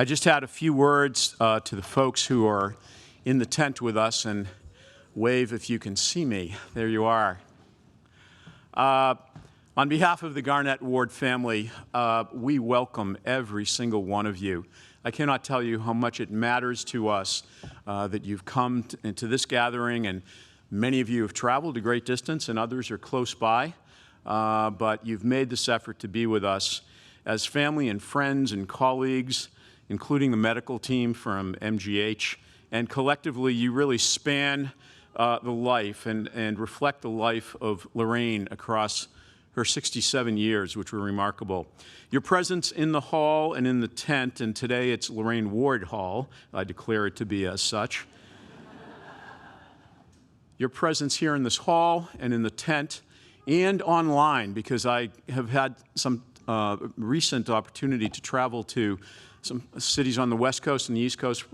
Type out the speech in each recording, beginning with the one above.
I just had a few words to the folks who are in the tent with us, and wave if you can see me. There you are. On behalf of the Garnett Ward family, we welcome every single one of you. I cannot tell you how much it matters to us that you've come into this gathering, and many of you have traveled a great distance and others are close by, but you've made this effort to be with us as family and friends and colleagues, including the medical team from MGH, and collectively you really span the life and reflect the life of Lorraine across her 67 years, which were remarkable. Your presence in the hall and in the tent, and today it's Lorraine Ward Hall, I declare it to be as such. Your presence here in this hall and in the tent and online, because I have had some recent opportunity to travel to some cities on the West Coast and the East Coast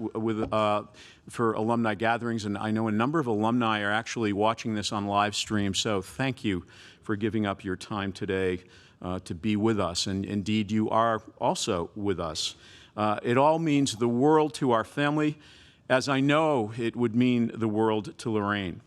for alumni gatherings, and I know a number of alumni are actually watching this on live stream, so thank you for giving up your time today to be with us, and indeed you are also with us. It all means the world to our family, as I know it would mean the world to Lorraine.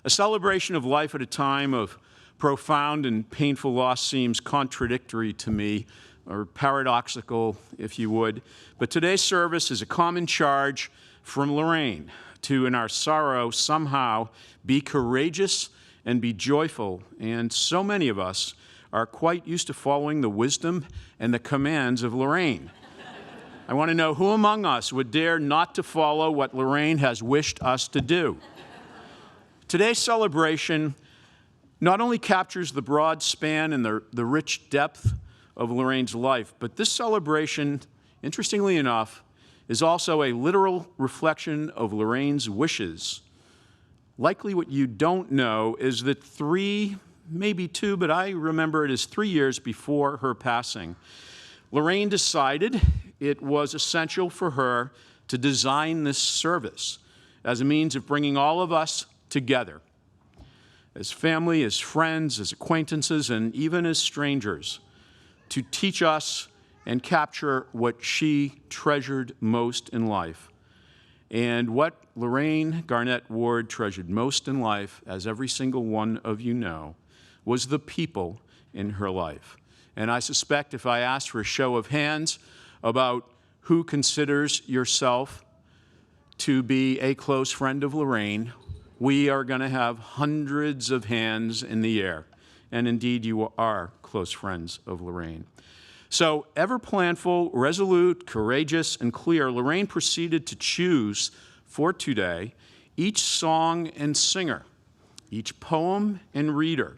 A celebration of life at a time of profound and painful loss seems contradictory to me, or paradoxical, if you would. But today's service is a common charge from Lorraine to, in our sorrow, somehow be courageous and be joyful. And so many of us are quite used to following the wisdom and the commands of Lorraine. I want to know who among us would dare not to follow what Lorraine has wished us to do. Today's celebration not only captures the broad span and the rich depth of Lorraine's life, but this celebration, interestingly enough, is also a literal reflection of Lorraine's wishes. Likely what you don't know is that 3, maybe 2, but I remember it as 3 years before her passing, Lorraine decided it was essential for her to design this service as a means of bringing all of us together, as family, as friends, as acquaintances, and even as strangers, to teach us and capture what she treasured most in life. And what Lorraine Garnett Ward treasured most in life, as every single one of you know, was the people in her life. And I suspect if I asked for a show of hands about who considers yourself to be a close friend of Lorraine, we are going to have hundreds of hands in the air. And indeed, you are close friends of Lorraine. So, ever planful, resolute, courageous, and clear, Lorraine proceeded to choose for today each song and singer, each poem and reader,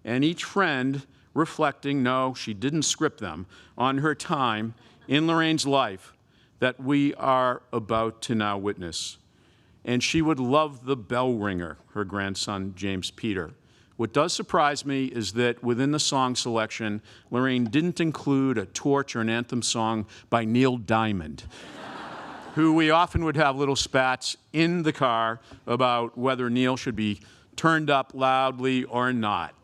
and each friend reflecting, no, she didn't script them, on her time in Lorraine's life that we are about to now witness. And she would love the bell ringer, her grandson, James Peter. What does surprise me is that within the song selection, Lorraine didn't include a torch or an anthem song by Neil Diamond, who we often would have little spats in the car about whether Neil should be turned up loudly or not.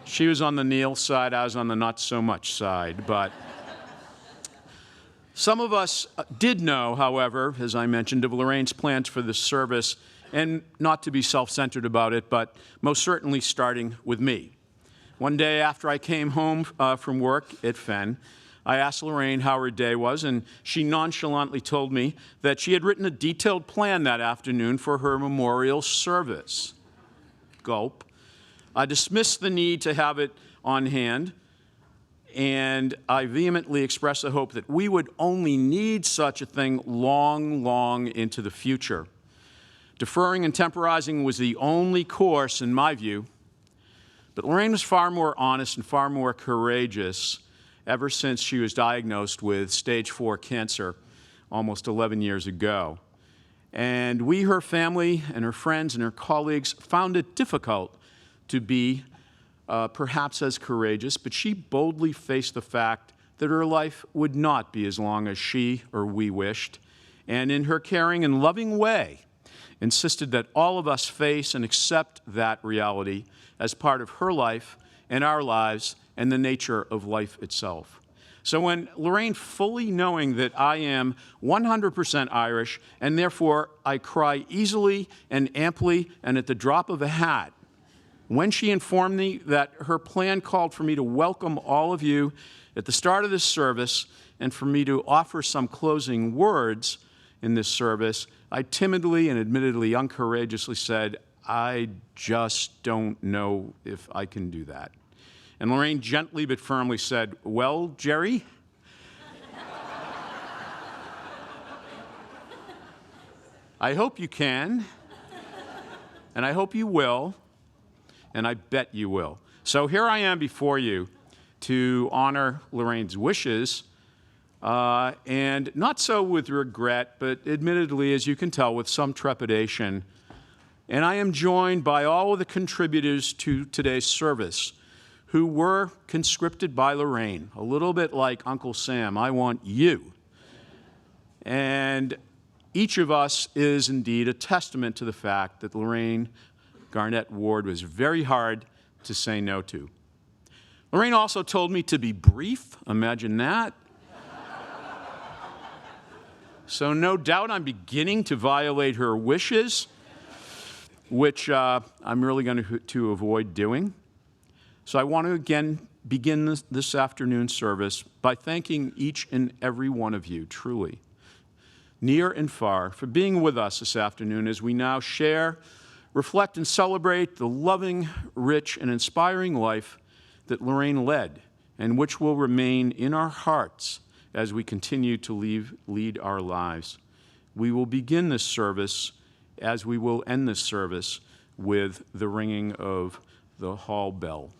She was on the Neil side, I was on the not so much side, but some of us did know, however, as I mentioned, of Lorraine's plans for this service, and not to be self-centered about it, but most certainly starting with me. One day after I came home from work at Fenn, I asked Lorraine how her day was, and she nonchalantly told me that she had written a detailed plan that afternoon for her memorial service. Gulp. I dismissed the need to have it on hand, and I vehemently expressed the hope that we would only need such a thing long, long into the future. Deferring and temporizing was the only course, in my view, but Lorraine was far more honest and far more courageous ever since she was diagnosed with stage 4 cancer almost 11 years ago. And we, her family and her friends and her colleagues, found it difficult to be perhaps as courageous, but she boldly faced the fact that her life would not be as long as she or we wished, and in her caring and loving way, insisted that all of us face and accept that reality as part of her life and our lives and the nature of life itself. So when Lorraine, fully knowing that I am 100% Irish, and therefore I cry easily and amply and at the drop of a hat, when she informed me that her plan called for me to welcome all of you at the start of this service and for me to offer some closing words in this service, I timidly and admittedly uncourageously said, I just don't know if I can do that. And Lorraine gently but firmly said, well, Jerry, I hope you can, and I hope you will, and I bet you will. So here I am before you to honor Lorraine's wishes, and not so with regret, but admittedly, as you can tell, with some trepidation. And I am joined by all of the contributors to today's service who were conscripted by Lorraine, a little bit like Uncle Sam, I want you. And each of us is indeed a testament to the fact that Lorraine Garnett Ward was very hard to say no to. Lorraine also told me to be brief, imagine that. So no doubt I'm beginning to violate her wishes, which I'm really going to avoid doing. So I want to again begin this afternoon service by thanking each and every one of you, truly, near and far, for being with us this afternoon as we now share, reflect, and celebrate the loving, rich, and inspiring life that Lorraine led and which will remain in our hearts as we continue to lead our lives. We will begin this service as we will end this service with the ringing of the hall bell.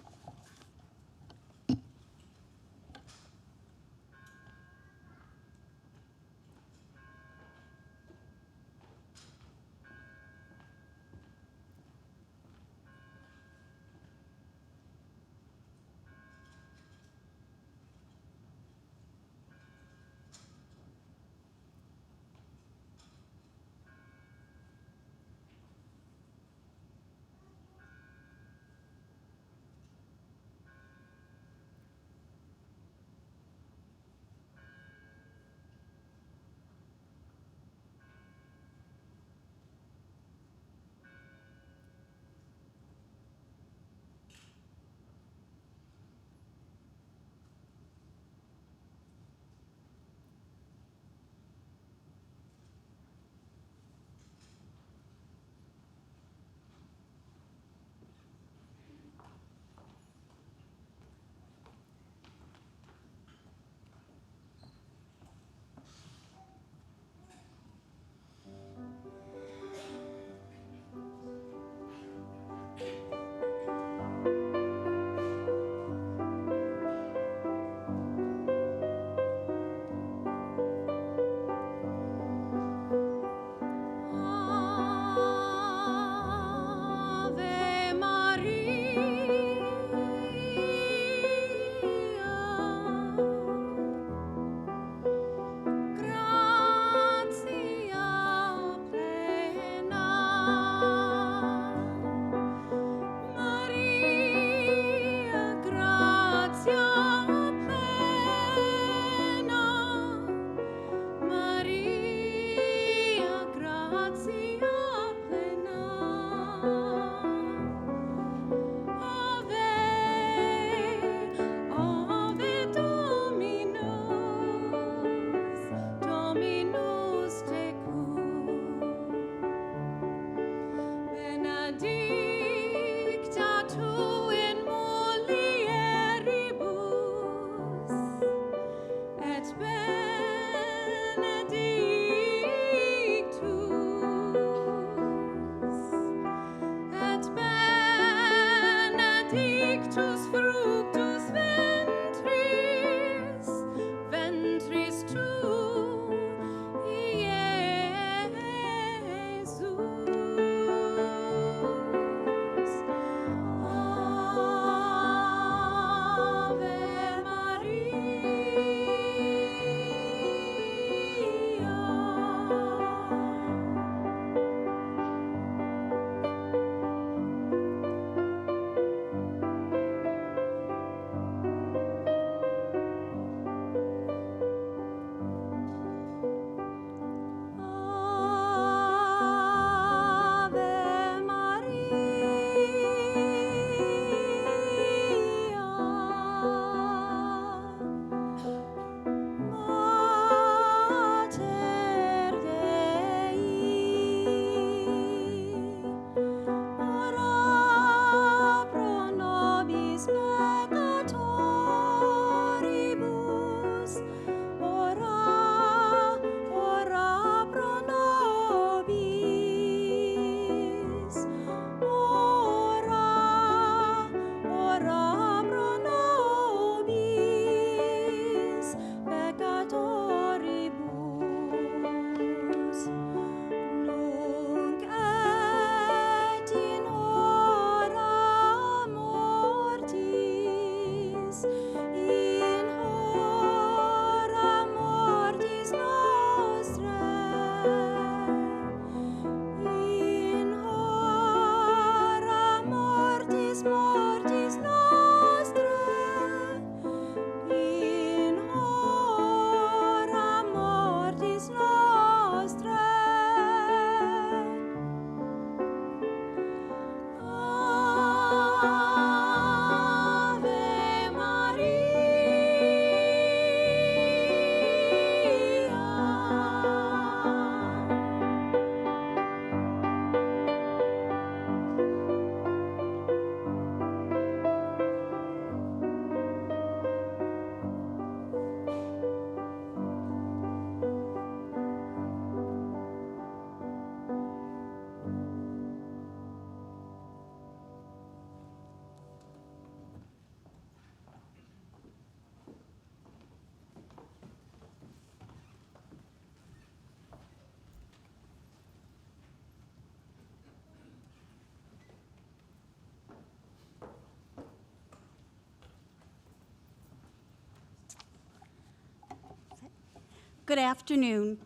Good afternoon.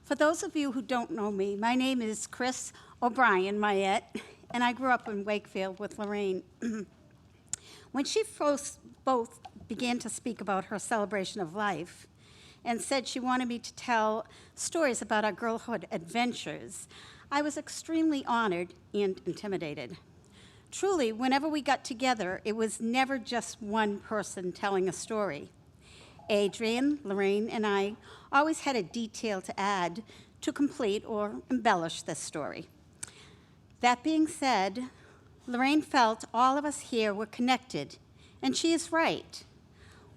For those of you who don't know me, my name is Chris O'Brien Mayette, and I grew up in Wakefield with Lorraine. When she first both began to speak about her celebration of life and said she wanted me to tell stories about our girlhood adventures, I was extremely honored and intimidated. Truly, whenever we got together, it was never just one person telling a story. Adrian, Lorraine, and I always had a detail to add to complete or embellish this story. That being said, Lorraine felt all of us here were connected, and she is right.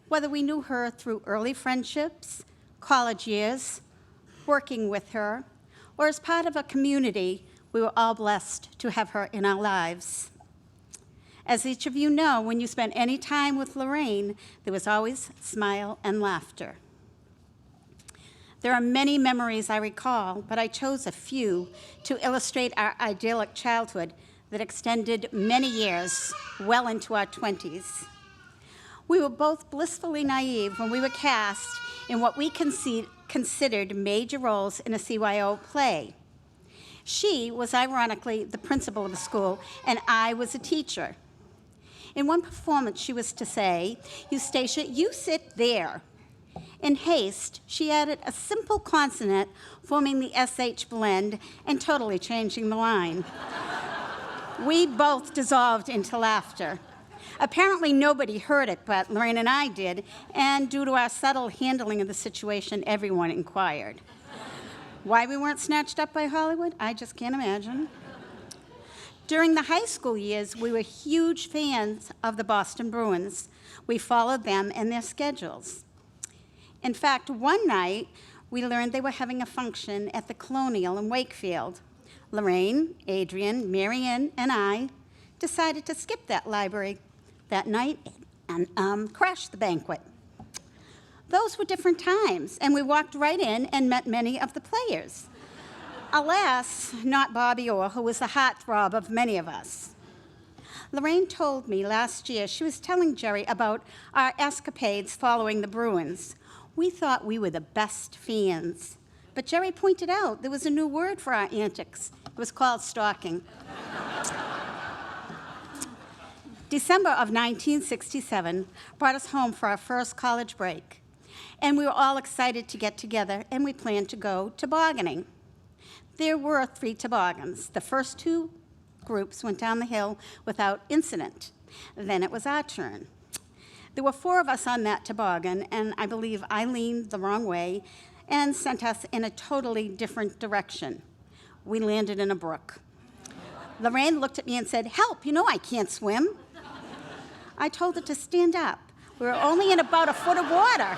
Whether we knew her through early friendships, college years, working with her, or as part of a community, we were all blessed to have her in our lives. As each of you know, when you spent any time with Lorraine, there was always smile and laughter. There are many memories I recall, but I chose a few to illustrate our idyllic childhood that extended many years, well into our 20s. We were both blissfully naive when we were cast in what we considered major roles in a CYO play. She was ironically the principal of the school, and I was a teacher. In one performance, she was to say, "Eustacia, you sit there." In haste, she added a simple consonant, forming the SH blend and totally changing the line. We both dissolved into laughter. Apparently, nobody heard it, but Lorraine and I did, and due to our subtle handling of the situation, everyone inquired. Why we weren't snatched up by Hollywood, I just can't imagine. During the high school years, we were huge fans of the Boston Bruins. We followed them and their schedules. In fact, one night, we learned they were having a function at the Colonial in Wakefield. Lorraine, Adrian, Marianne, and I decided to skip that library that night and crash the banquet. Those were different times, and we walked right in and met many of the players. Alas, not Bobby Orr, who was the heartthrob of many of us. Lorraine told me last year she was telling Jerry about our escapades following the Bruins. We thought we were the best fans, but Jerry pointed out there was a new word for our antics. It was called stalking. December of 1967 brought us home for our first college break, and we were all excited to get together, and we planned to go tobogganing. There were 3 toboggans. The first 2 groups went down the hill without incident. Then it was our turn. There were 4 of us on that toboggan, and I believe I leaned the wrong way and sent us in a totally different direction. We landed in a brook. Lorraine looked at me and said, "Help, you know I can't swim." I told her to stand up. We were only in about a foot of water.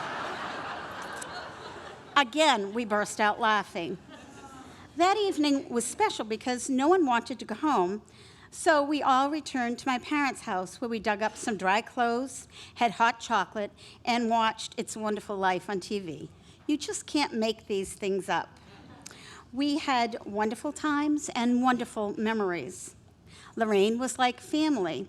Again, we burst out laughing. That evening was special because no one wanted to go home, so we all returned to my parents' house where we dug up some dry clothes, had hot chocolate, and watched It's a Wonderful Life on TV. You just can't make these things up. We had wonderful times and wonderful memories. Lorraine was like family.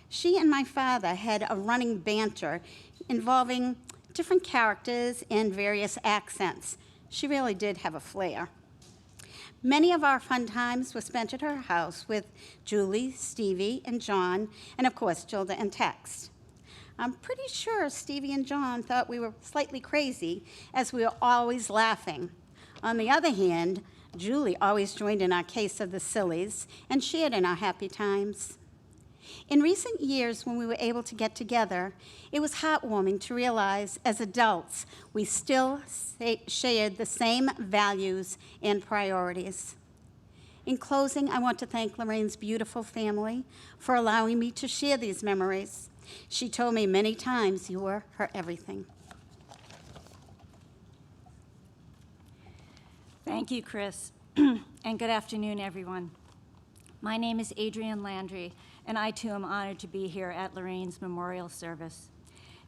She and my father had a running banter involving different characters and various accents. She really did have a flair. Many of our fun times were spent at her house with Julie, Stevie, and John, and of course, Gilda and Tex. I'm pretty sure Stevie and John thought we were slightly crazy, as we were always laughing. On the other hand, Julie always joined in our case of the sillies and shared in our happy times. In recent years, when we were able to get together, it was heartwarming to realize as adults we still shared the same values and priorities. In closing, I want to thank Lorraine's beautiful family for allowing me to share these memories. She told me many times you were her everything. Thank you, Chris, and good afternoon, everyone. My name is Adrienne Landry, and I too am honored to be here at Lorraine's memorial service.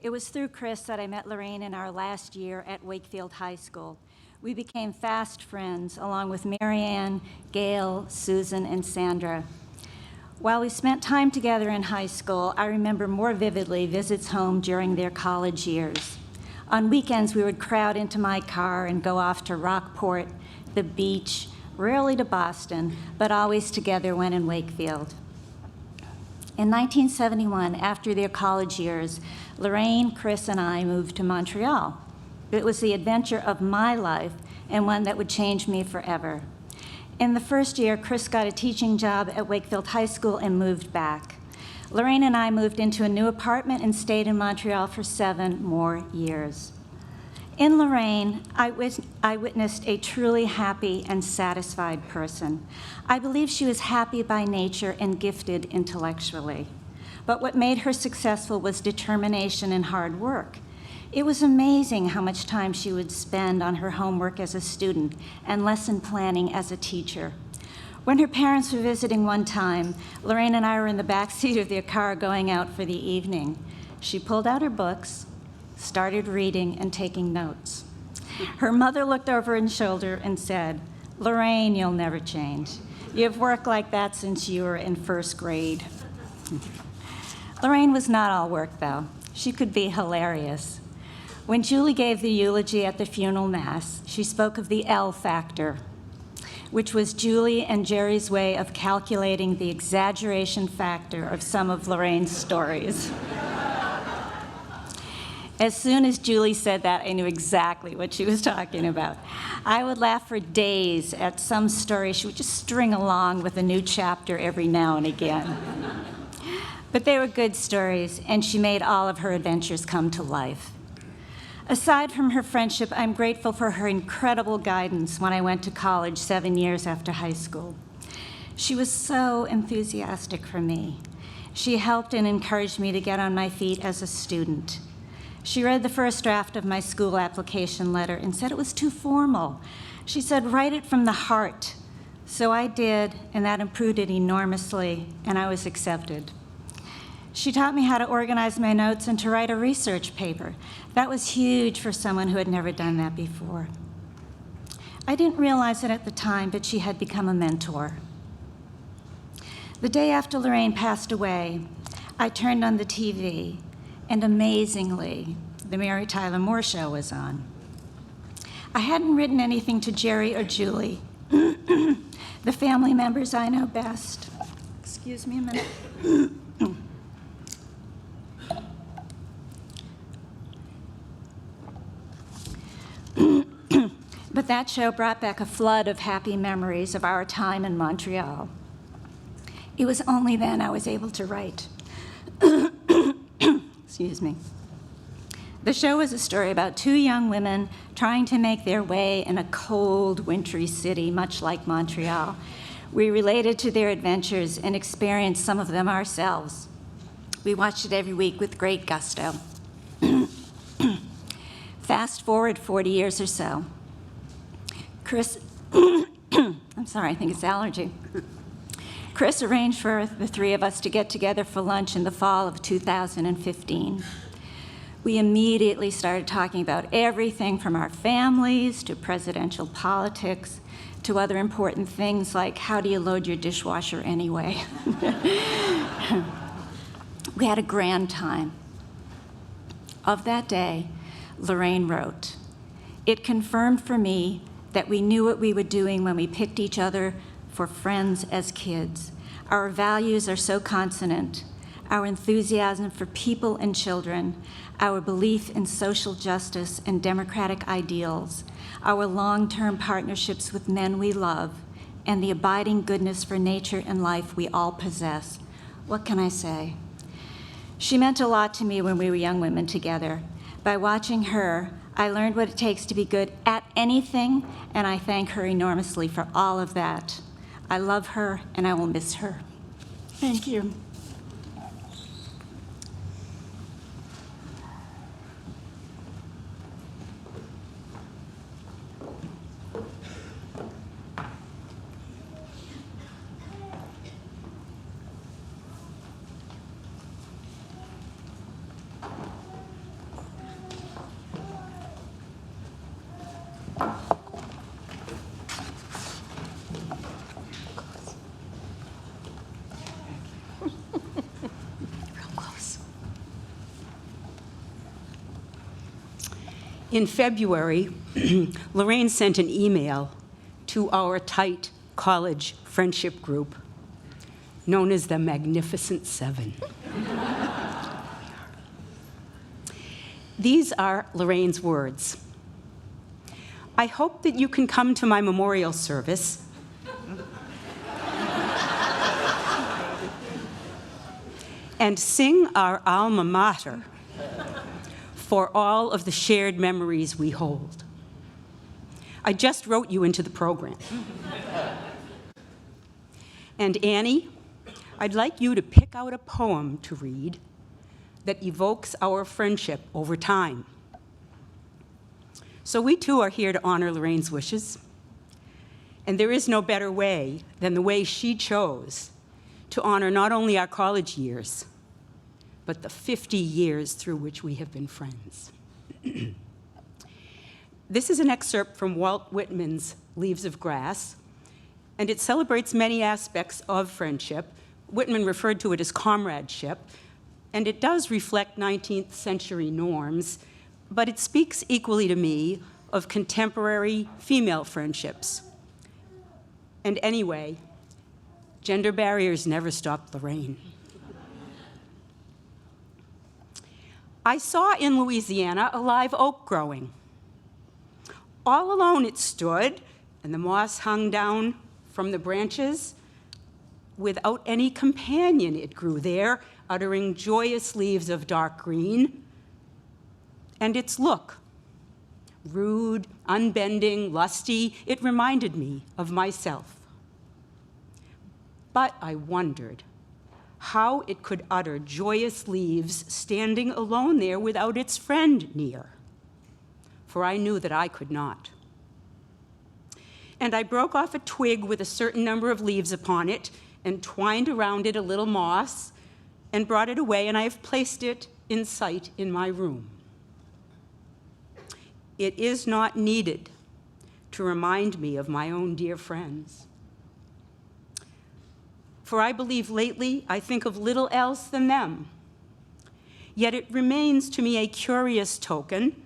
It was through Chris that I met Lorraine in our last year at Wakefield High School. We became fast friends, along with Marianne, Gail, Susan, and Sandra. While we spent time together in high school, I remember more vividly visits home during their college years. On weekends, we would crowd into my car and go off to Rockport, the beach, rarely to Boston, but always together when in Wakefield. In 1971, after their college years, Lorraine, Chris, and I moved to Montreal. It was the adventure of my life and one that would change me forever. In the first year, Chris got a teaching job at Wakefield High School and moved back. Lorraine and I moved into a new apartment and stayed in Montreal for 7 more years. In Lorraine, I witnessed a truly happy and satisfied person. I believe she was happy by nature and gifted intellectually. But what made her successful was determination and hard work. It was amazing how much time she would spend on her homework as a student and lesson planning as a teacher. When her parents were visiting one time, Lorraine and I were in the back seat of their car going out for the evening. She pulled out her books, started reading and taking notes. Her mother looked over her shoulder and said, "Lorraine, you'll never change. You've worked like that since you were in first grade." Lorraine was not all work, though. She could be hilarious. When Julie gave the eulogy at the funeral mass, she spoke of the L factor, which was Julie and Jerry's way of calculating the exaggeration factor of some of Lorraine's stories. As soon as Julie said that, I knew exactly what she was talking about. I would laugh for days at some story. She would just string along with a new chapter every now and again. But they were good stories, and she made all of her adventures come to life. Aside from her friendship, I'm grateful for her incredible guidance when I went to college 7 years after high school. She was so enthusiastic for me. She helped and encouraged me to get on my feet as a student. She read the first draft of my school application letter and said it was too formal. She said, "Write it from the heart." So I did, and that improved it enormously, and I was accepted. She taught me how to organize my notes and to write a research paper. That was huge for someone who had never done that before. I didn't realize it at the time, but she had become a mentor. The day after Lorraine passed away, I turned on the TV, and amazingly, the Mary Tyler Moore Show was on. I hadn't written anything to Jerry or Julie, the family members I know best. Excuse me a minute. But that show brought back a flood of happy memories of our time in Montreal. It was only then I was able to write. Excuse me. The show was a story about 2 young women trying to make their way in a cold, wintry city, much like Montreal. We related to their adventures and experienced some of them ourselves. We watched it every week with great gusto. Fast forward 40 years or so. Chris, I'm sorry, I think it's allergy. Chris arranged for the 3 of us to get together for lunch in the fall of 2015. We immediately started talking about everything from our families to presidential politics to other important things like how do you load your dishwasher anyway? We had a grand time. Of that day, Lorraine wrote, "It confirmed for me that we knew what we were doing when we picked each other for friends as kids. Our values are so consonant. Our enthusiasm for people and children, our belief in social justice and democratic ideals, our long-term partnerships with men we love, and the abiding goodness for nature and life we all possess. What can I say?" She meant a lot to me when we were young women together. By watching her, I learned what it takes to be good at anything, and I thank her enormously for all of that. I love her, and I will miss her. Thank you. In February, Lorraine sent an email to our tight college friendship group, known as the Magnificent Seven. These are Lorraine's words. I hope that you can come to my memorial service and sing our alma mater for all of the shared memories we hold. I just wrote you into the program. And Annie, I'd like you to pick out a poem to read that evokes our friendship over time. So we too are here to honor Lorraine's wishes. And there is no better way than the way she chose to honor not only our college years, but the 50 years through which we have been friends. This is an excerpt from Walt Whitman's Leaves of Grass, and it celebrates many aspects of friendship. Whitman referred to it as comradeship, and it does reflect 19th century norms, but it speaks equally to me of contemporary female friendships. And anyway, gender barriers never stopped Lorraine. I saw in Louisiana a live oak growing. All alone it stood, and the moss hung down from the branches. Without any companion it grew there, uttering joyous leaves of dark green. And its look, rude, unbending, lusty, it reminded me of myself. But I wondered how it could utter joyous leaves standing alone there without its friend near, for I knew that I could not. And I broke off a twig with a certain number of leaves upon it and twined around it a little moss and brought it away, and I have placed it in sight in my room. It is not needed to remind me of my own dear friends. For I believe lately I think of little else than them. Yet it remains to me a curious token.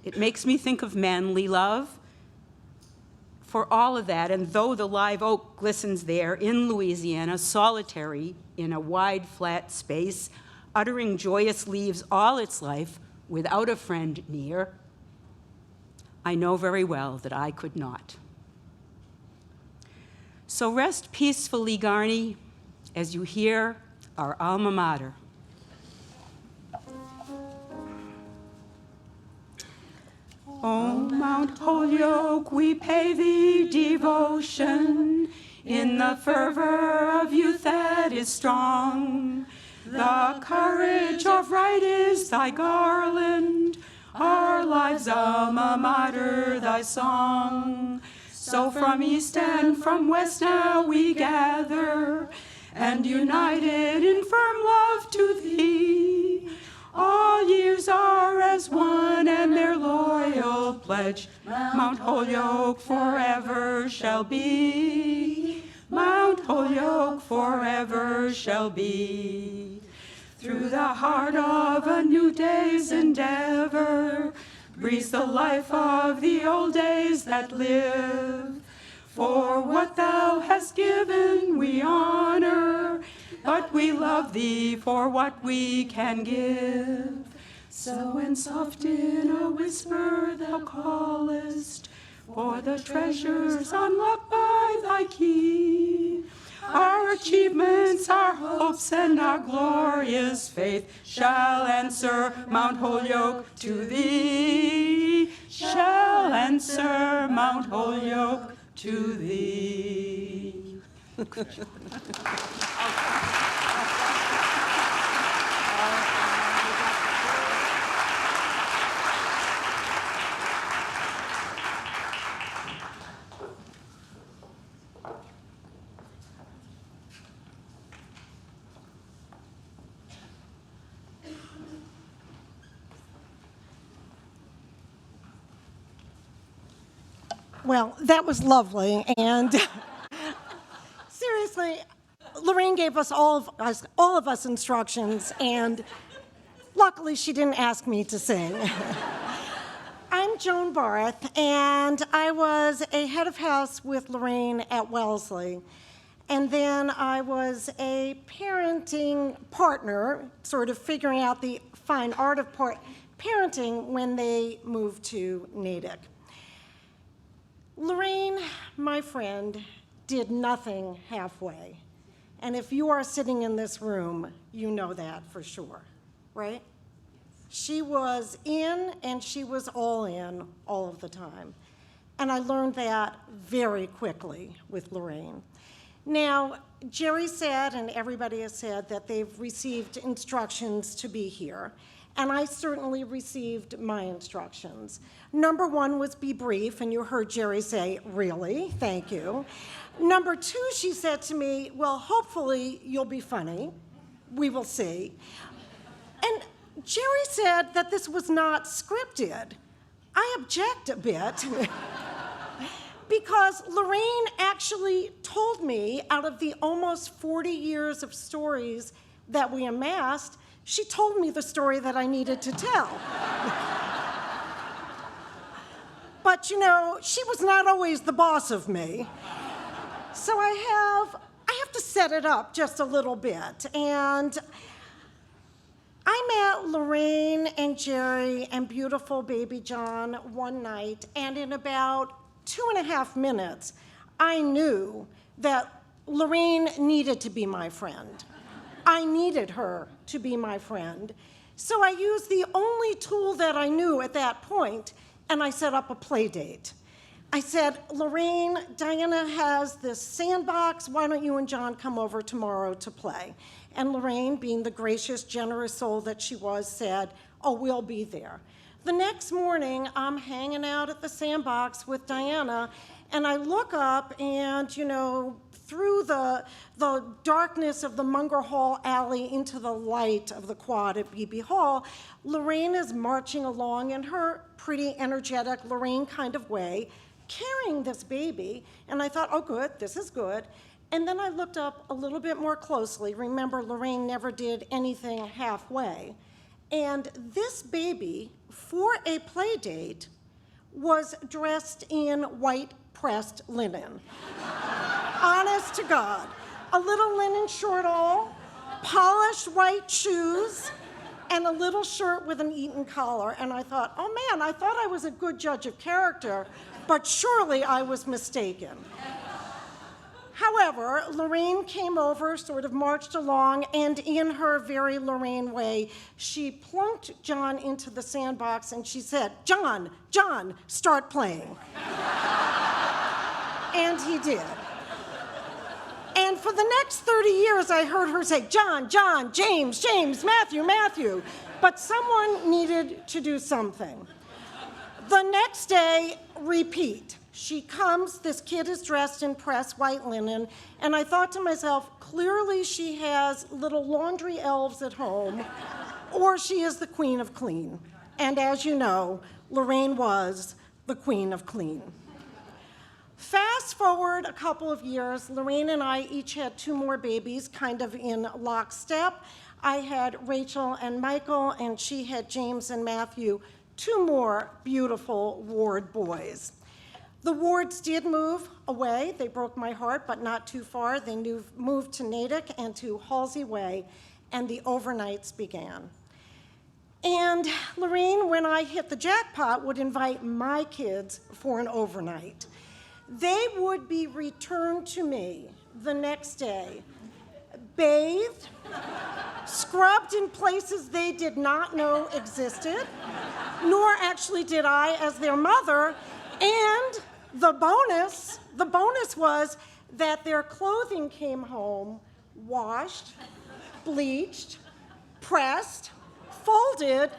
It makes me think of manly love. For all of that, and though the live oak glistens there in Louisiana, solitary in a wide, flat space, uttering joyous leaves all its life without a friend near, I know very well that I could not. So rest peacefully, Garnett, as you hear our alma mater. O Mount Holyoke, we pay thee devotion in the fervor of youth that is strong. The courage of right is thy garland, our lives' alma mater, thy song. So from east and from west now we gather, and united in firm love to thee. All years are as one, and their loyal pledge Mount Holyoke forever shall be. Mount Holyoke forever shall be. Through the heart of a new day's endeavor breathes the life of the old days that live. For what thou hast given we honor, but we love thee for what we can give. So when soft in a whisper thou callest for the treasures unlocked by thy key, our achievements, our hopes, and our glorious faith shall answer Mount Holyoke to thee, shall answer Mount Holyoke to thee. Well, that was lovely, and seriously, Lorraine gave us all of us instructions, and luckily she didn't ask me to sing. Joan Barth, and I was a head of house with Lorraine at Wellesley. And then I was a parenting partner, sort of figuring out the fine art of parenting when they moved to Natick. Lorraine, my friend, did nothing halfway. And if you are sitting in this room, you know that for sure, right? She was in and she was all in all of the time. And I learned that very quickly with Lorraine. Now, Jerry said, and everybody has said, that they've received instructions to be here. And I certainly received my instructions. Number one was be brief, and you heard Jerry say, really, thank you. Number two, she said to me, well, hopefully you'll be funny. We will see. And Jerry said that this was not scripted. I object a bit because Lorraine actually told me, out of the almost 40 years of stories that we amassed, she told me the story that I needed to tell. But you know, she was not always the boss of me. So I have to set it up just a little bit. And I met Lorraine and Jerry and beautiful baby John one night, and in about 2.5 minutes, I knew that Lorraine needed to be my friend. I needed her to be my friend. So I used the only tool that I knew at that point, and I set up a play date. I said, Lorraine, Diana has this sandbox. Why don't you and John come over tomorrow to play? And Lorraine, being the gracious, generous soul that she was, said, oh, we'll be there. The next morning, I'm hanging out at the sandbox with Diana, and I look up and, you know, through the darkness of the Munger Hall alley into the light of the quad at BB Hall, Lorraine is marching along in her pretty energetic Lorraine kind of way, carrying this baby, and I thought, oh good, this is good. And then I looked up a little bit more closely. Remember, Lorraine never did anything halfway. And this baby, for a play date, was dressed in white pressed linen. Honest to God. A little linen shortall, polished white shoes, and a little shirt with an Eton collar. And I thought, oh man, I thought I was a good judge of character, but surely I was mistaken. However, Lorraine came over, sort of marched along, and in her very Lorraine way, she plunked John into the sandbox and she said, John, start playing. And he did. And for the next 30 years, I heard her say, John, James, Matthew. But someone needed to do something. The next day, repeat. She comes, this kid is dressed in pressed white linen, and I thought to myself, clearly she has little laundry elves at home, or she is the queen of clean. And as you know, Lorraine was the queen of clean. Fast forward a couple of years, Lorraine and I each had 2 more babies, kind of in lockstep. I had Rachel and Michael, and she had James and Matthew, 2 more beautiful Ward boys. The Wards did move away. They broke my heart, but not too far. They moved to Natick and to Halsey Way, and the overnights began. And Lorraine, when I hit the jackpot, would invite my kids for an overnight. They would be returned to me the next day, bathed, scrubbed in places they did not know existed, nor actually did I as their mother, and the bonus was that their clothing came home washed, bleached, pressed, folded,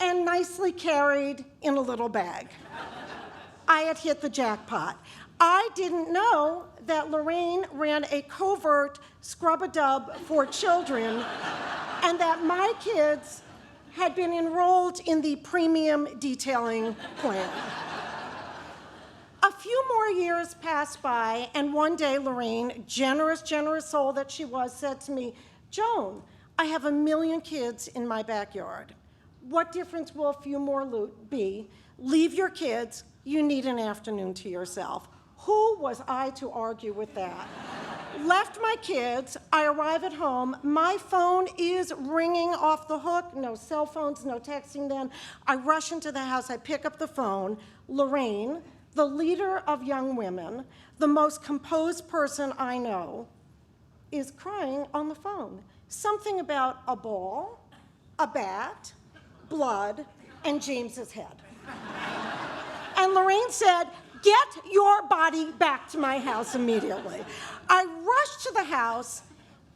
and nicely carried in a little bag. I had hit the jackpot. I didn't know that Lorraine ran a covert scrub-a-dub for children and that my kids had been enrolled in the premium detailing plan. A few more years passed by, and one day Lorraine, generous soul that she was, said to me, Joan, I have 1 million kids in my backyard. What difference will a few more be? leave your kids, you need an afternoon to yourself. Who was I to argue with that? Left my kids, I arrive at home, my phone is ringing off the hook, no cell phones, no texting then. I rush into the house, I pick up the phone. Lorraine, the leader of young women, the most composed person I know, is crying on the phone. Something about a ball, a bat, blood, and James's head. And Lorraine said, "Get your body back to my house immediately." I rush to the house,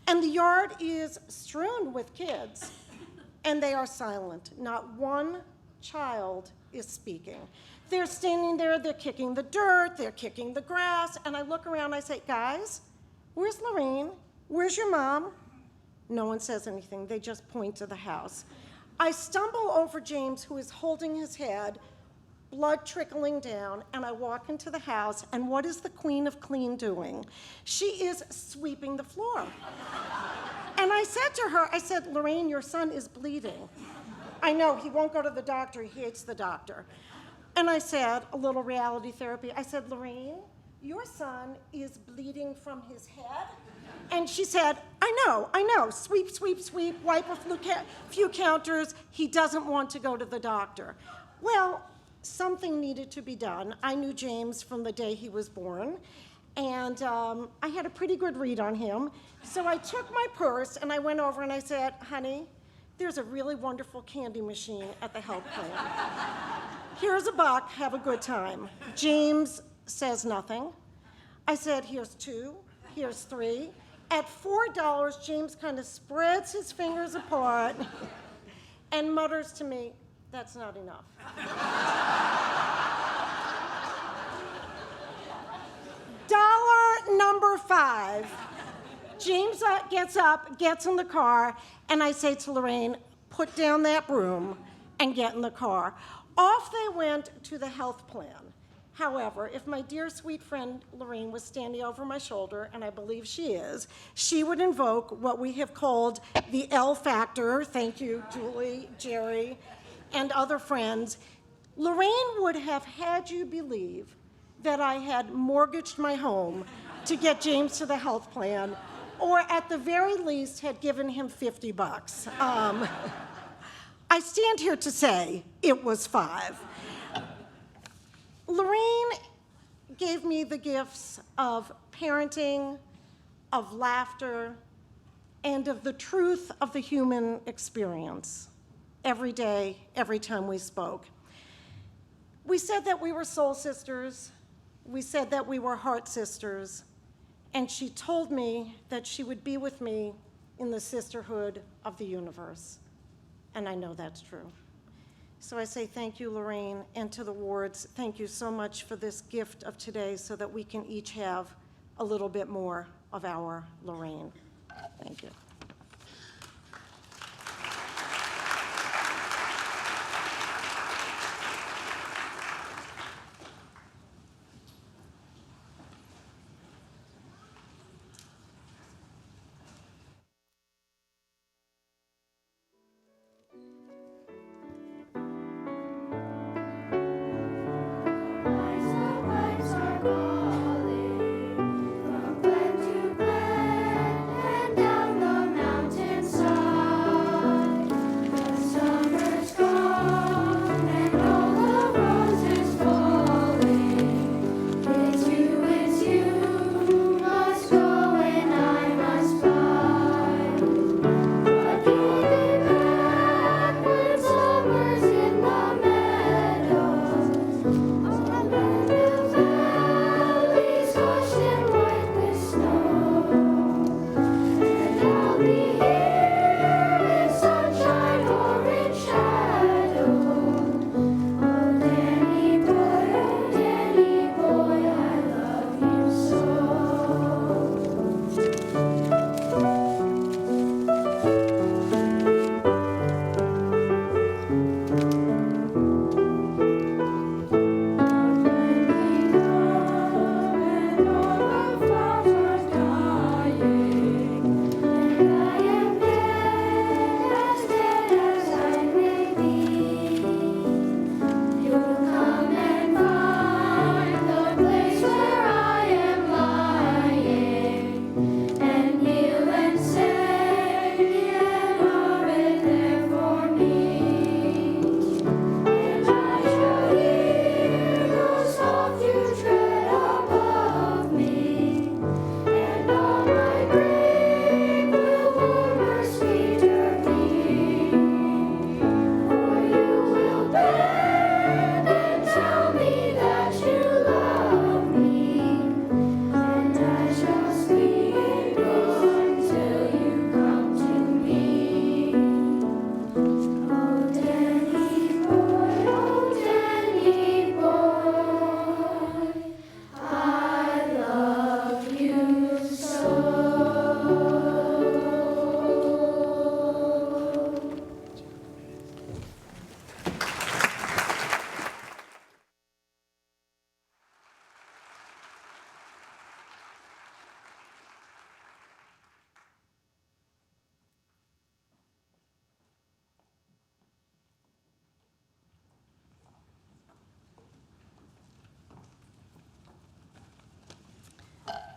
and the yard is strewn with kids, and they are silent. Not one child is speaking. They're standing there, they're kicking the dirt, they're kicking the grass, and I look around, I say, "Guys, where's Lorraine? Where's your mom?" No one says anything, they just point to the house. I stumble over James, who is holding his head, blood trickling down, and I walk into the house, and what is the Queen of Clean doing? She is sweeping the floor. And I said to her, I said, "Lorraine, your son is bleeding." I know, he won't go to the doctor, he hates the doctor. And I said, a little reality therapy, I said, "Lorraine, your son is bleeding from his head." And she said, I know, sweep, sweep, sweep, wipe a few counters, he doesn't want to go to the doctor. Well, something needed to be done. I knew James from the day he was born, and I had a pretty good read on him. So I took my purse and I went over and I said, "Honey, there's a really wonderful candy machine at the health plan. Here's $1, have a good time." James says nothing. I said, "Here's 2, here's 3. At $4, James kind of spreads his fingers apart and mutters to me, "That's not enough." Dollar number 5. James gets up, gets in the car, and I say to Lorraine, "Put down that broom and get in the car." Off they went to the health plan. However, if my dear sweet friend Lorraine was standing over my shoulder, and I believe she is, she would invoke what we have called the L factor. Thank you, Julie, Jerry, and other friends. Lorraine would have had you believe that I had mortgaged my home to get James to the health plan, or at the very least had given him $50. I stand here to say it was 5. Lorraine gave me the gifts of parenting, of laughter, and of the truth of the human experience every day, every time we spoke. We said that we were soul sisters. We said that we were heart sisters. And she told me that she would be with me in the sisterhood of the universe. And I know that's true. So I say thank you, Lorraine, and to the wards, thank you so much for this gift of today so that we can each have a little bit more of our Lorraine. Thank you. Calling from glen to glen and down the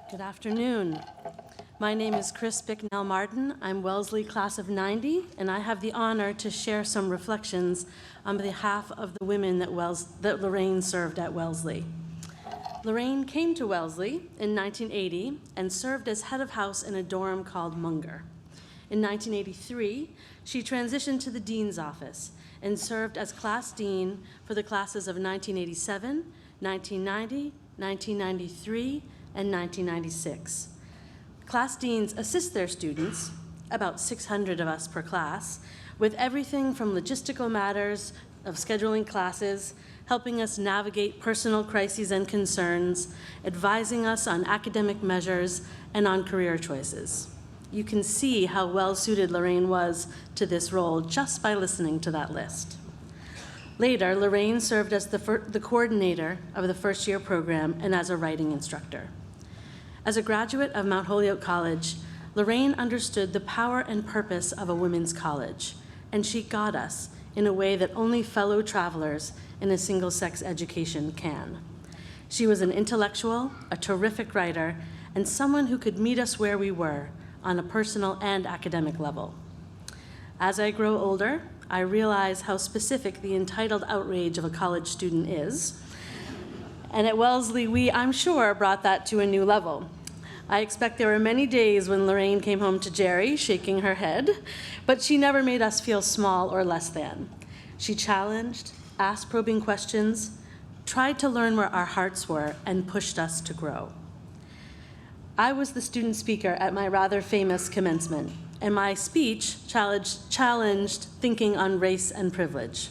Good afternoon. My name is Chris Bicknell Martin. I'm Wellesley class of 90, and I have the honor to share some reflections on behalf of the women that Lorraine served at Wellesley. Lorraine came to Wellesley in 1980 and served as head of house in a dorm called Munger. In 1983, she transitioned to the dean's office and served as class dean for the classes of 1987, 1990, 1993, and 1996. Class deans assist their students, about 600 of us per class, with everything from logistical matters of scheduling classes, helping us navigate personal crises and concerns, advising us on academic measures, and on career choices. You can see how well-suited Lorraine was to this role just by listening to that list. Later, Lorraine served as the coordinator of the first-year program and as a writing instructor. As a graduate of Mount Holyoke College, Lorraine understood the power and purpose of a women's college, and she got us in a way that only fellow travelers in a single-sex education can. She was an intellectual, a terrific writer, and someone who could meet us where we were on a personal and academic level. As I grow older, I realize how specific the entitled outrage of a college student is. And at Wellesley, we, I'm sure, brought that to a new level. I expect there were many days when Lorraine came home to Jerry, shaking her head, but she never made us feel small or less than. She challenged, asked probing questions, tried to learn where our hearts were, and pushed us to grow. I was the student speaker at my rather famous commencement, and my speech challenged thinking on race and privilege.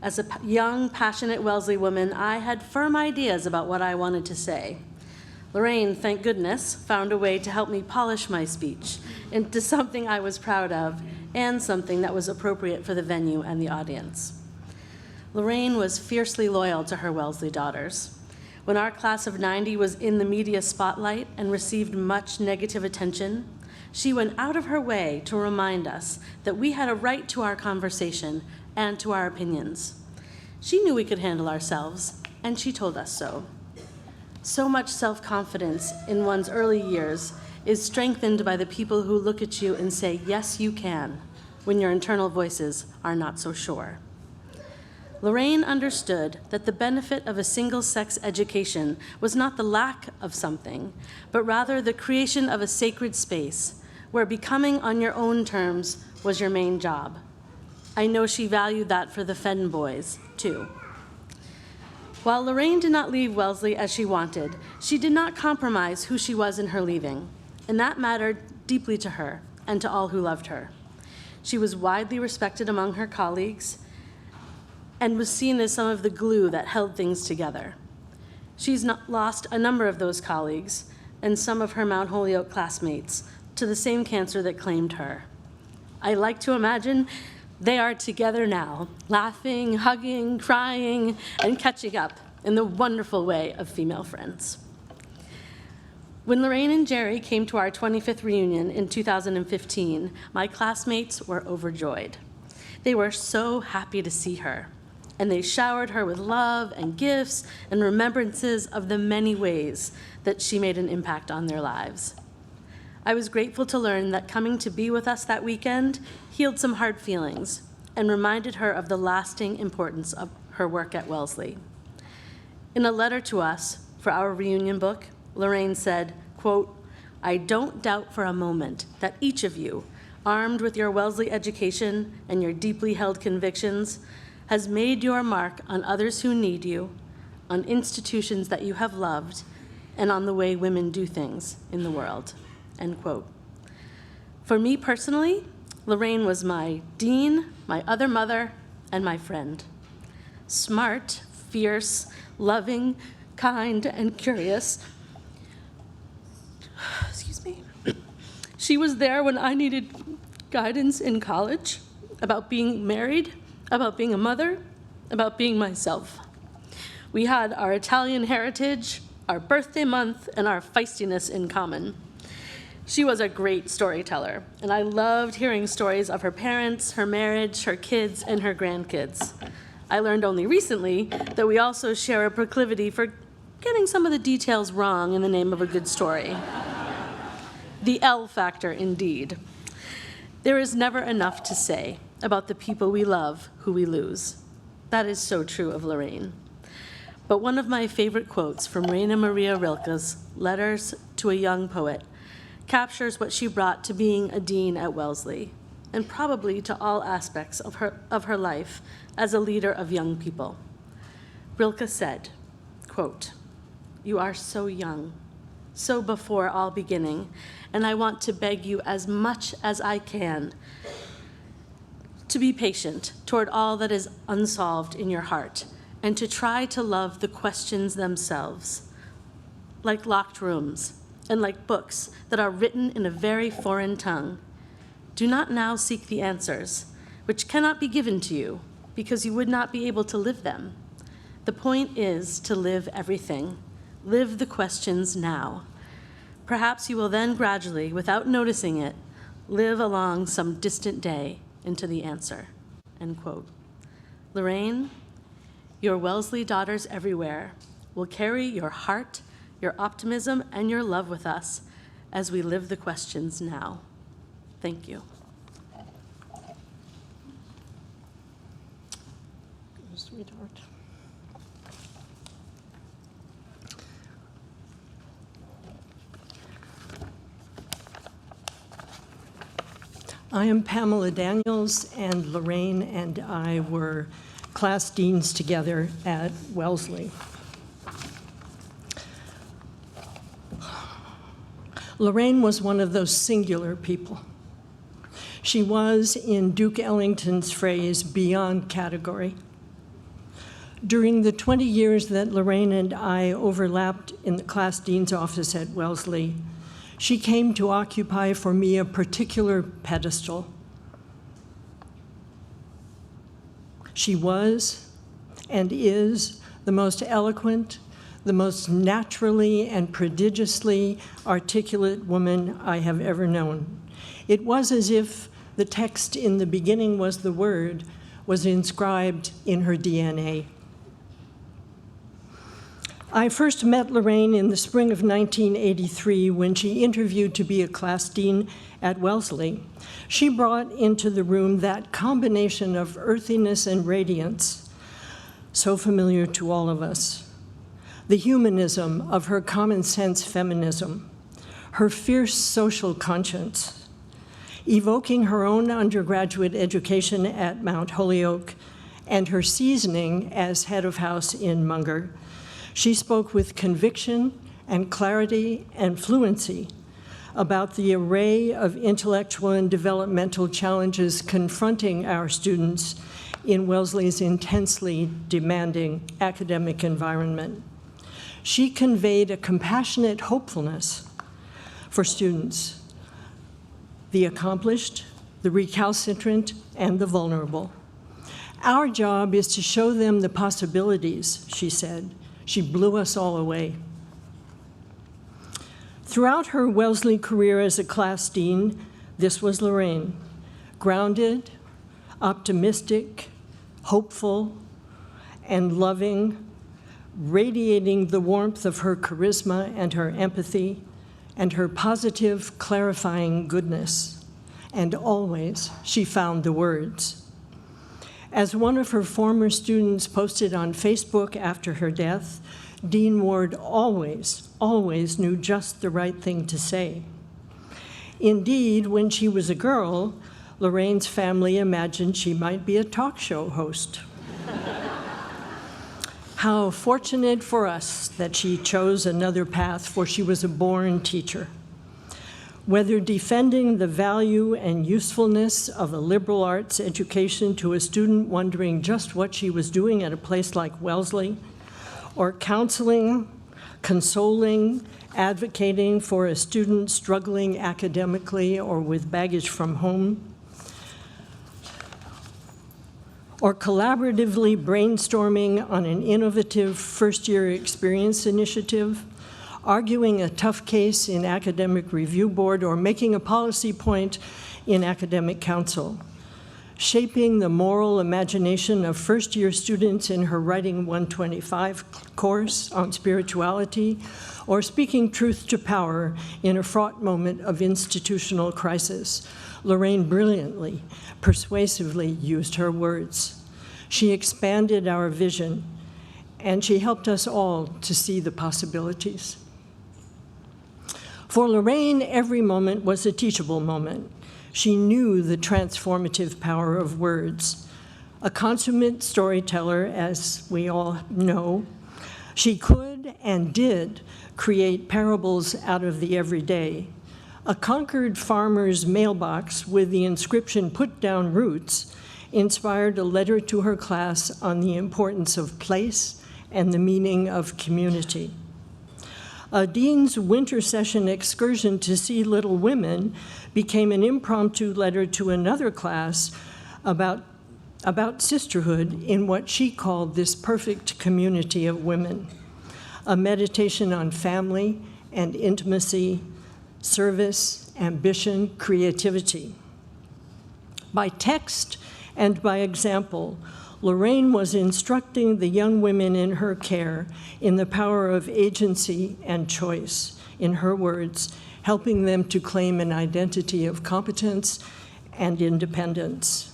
As a young, passionate Wellesley woman, I had firm ideas about what I wanted to say. Lorraine, thank goodness, found a way to help me polish my speech into something I was proud of and something that was appropriate for the venue and the audience. Lorraine was fiercely loyal to her Wellesley daughters. When our class of 90 was in the media spotlight and received much negative attention, she went out of her way to remind us that we had a right to our conversation and to our opinions. She knew we could handle ourselves, and she told us so. So much self-confidence in one's early years is strengthened by the people who look at you and say, yes, you can, when your internal voices are not so sure. Lorraine understood that the benefit of a single-sex education was not the lack of something, but rather the creation of a sacred space where becoming on your own terms was your main job. I know she valued that for the Fenn boys, too. While Lorraine did not leave Wellesley as she wanted, she did not compromise who she was in her leaving, and that mattered deeply to her and to all who loved her. She was widely respected among her colleagues and was seen as some of the glue that held things together. She's lost a number of those colleagues and some of her Mount Holyoke classmates to the same cancer that claimed her. I like to imagine they are together now, laughing, hugging, crying, and catching up in the wonderful way of female friends. When Lorraine and Jerry came to our 25th reunion in 2015, my classmates were overjoyed. They were so happy to see her, and they showered her with love and gifts and remembrances of the many ways that she made an impact on their lives. I was grateful to learn that coming to be with us that weekend healed some hard feelings and reminded her of the lasting importance of her work at Wellesley. In a letter to us for our reunion book, Lorraine said, quote, "I don't doubt for a moment that each of you, armed with your Wellesley education and your deeply held convictions, has made your mark on others who need you, on institutions that you have loved, and on the way women do things in the world." End quote. For me personally, Lorraine was my dean, my other mother, and my friend. Smart, fierce, loving, kind, and curious. Excuse me. She was there when I needed guidance in college about being married, about being a mother, about being myself. We had our Italian heritage, our birthday month, and our feistiness in common. She was a great storyteller, and I loved hearing stories of her parents, her marriage, her kids, and her grandkids. I learned only recently that we also share a proclivity for getting some of the details wrong in the name of a good story. The L factor, indeed. There is never enough to say about the people we love who we lose. That is so true of Lorraine. But one of my favorite quotes from Raina Maria Rilke's Letters to a Young Poet captures what she brought to being a dean at Wellesley, and probably to all aspects of her life as a leader of young people. Rilke said, quote, "You are so young, so before all beginning, and I want to beg you as much as I can to be patient toward all that is unsolved in your heart, and to try to love the questions themselves, like locked rooms, and like books that are written in a very foreign tongue. Do not now seek the answers, which cannot be given to you, because you would not be able to live them. The point is to live everything. Live the questions now. Perhaps you will then gradually, without noticing it, live along some distant day into the answer." End quote. Lorraine, your Wellesley daughters everywhere will carry your heart, your optimism, and your love with us as we live the questions now. Thank you. Sweetheart. I am Pamela Daniels, and Lorraine and I were class deans together at Wellesley. Lorraine was one of those singular people. She was, in Duke Ellington's phrase, beyond category. During the 20 years that Lorraine and I overlapped in the class dean's office at Wellesley, she came to occupy for me a particular pedestal. She was and is the most eloquent, the most naturally and prodigiously articulate woman I have ever known. It was as if the text "in the beginning was the Word" was inscribed in her DNA. I first met Lorraine in the spring of 1983 when she interviewed to be a class dean at Wellesley. She brought into the room that combination of earthiness and radiance, so familiar to all of us. The humanism of her common sense feminism, her fierce social conscience, evoking her own undergraduate education at Mount Holyoke and her seasoning as head of house in Munger. She spoke with conviction and clarity and fluency about the array of intellectual and developmental challenges confronting our students in Wellesley's intensely demanding academic environment. She conveyed a compassionate hopefulness for students, the accomplished, the recalcitrant, and the vulnerable. Our job is to show them the possibilities, she said. She blew us all away. Throughout her Wellesley career as a class dean, this was Lorraine, grounded, optimistic, hopeful, and loving, radiating the warmth of her charisma and her empathy and her positive, clarifying goodness. And always, she found the words. As one of her former students posted on Facebook after her death, Dean Ward always knew just the right thing to say. Indeed, when she was a girl, Lorraine's family imagined she might be a talk show host. How fortunate for us that she chose another path, for she was a born teacher. Whether defending the value and usefulness of a liberal arts education to a student wondering just what she was doing at a place like Wellesley, or counseling, consoling, advocating for a student struggling academically or with baggage from home, or collaboratively brainstorming on an innovative first-year experience initiative, arguing a tough case in academic review board, or making a policy point in academic council. shaping the moral imagination of first-year students in her Writing 125 course on spirituality, or speaking truth to power in a fraught moment of institutional crisis. Lorraine brilliantly, persuasively used her words. She expanded our vision, and she helped us all to see the possibilities. For Lorraine, every moment was a teachable moment. She knew the transformative power of words. A consummate storyteller, as we all know, she could and did create parables out of the everyday. A Concord farmer's mailbox with the inscription "Put down roots" inspired a letter to her class on the importance of place and the meaning of community. A dean's winter session excursion to see Little Women became an impromptu letter to another class about sisterhood in what she called this perfect community of women. A meditation on family and intimacy, service, ambition, creativity. By text and by example, Lorraine was instructing the young women in her care in the power of agency and choice, in her words, helping them to claim an identity of competence and independence.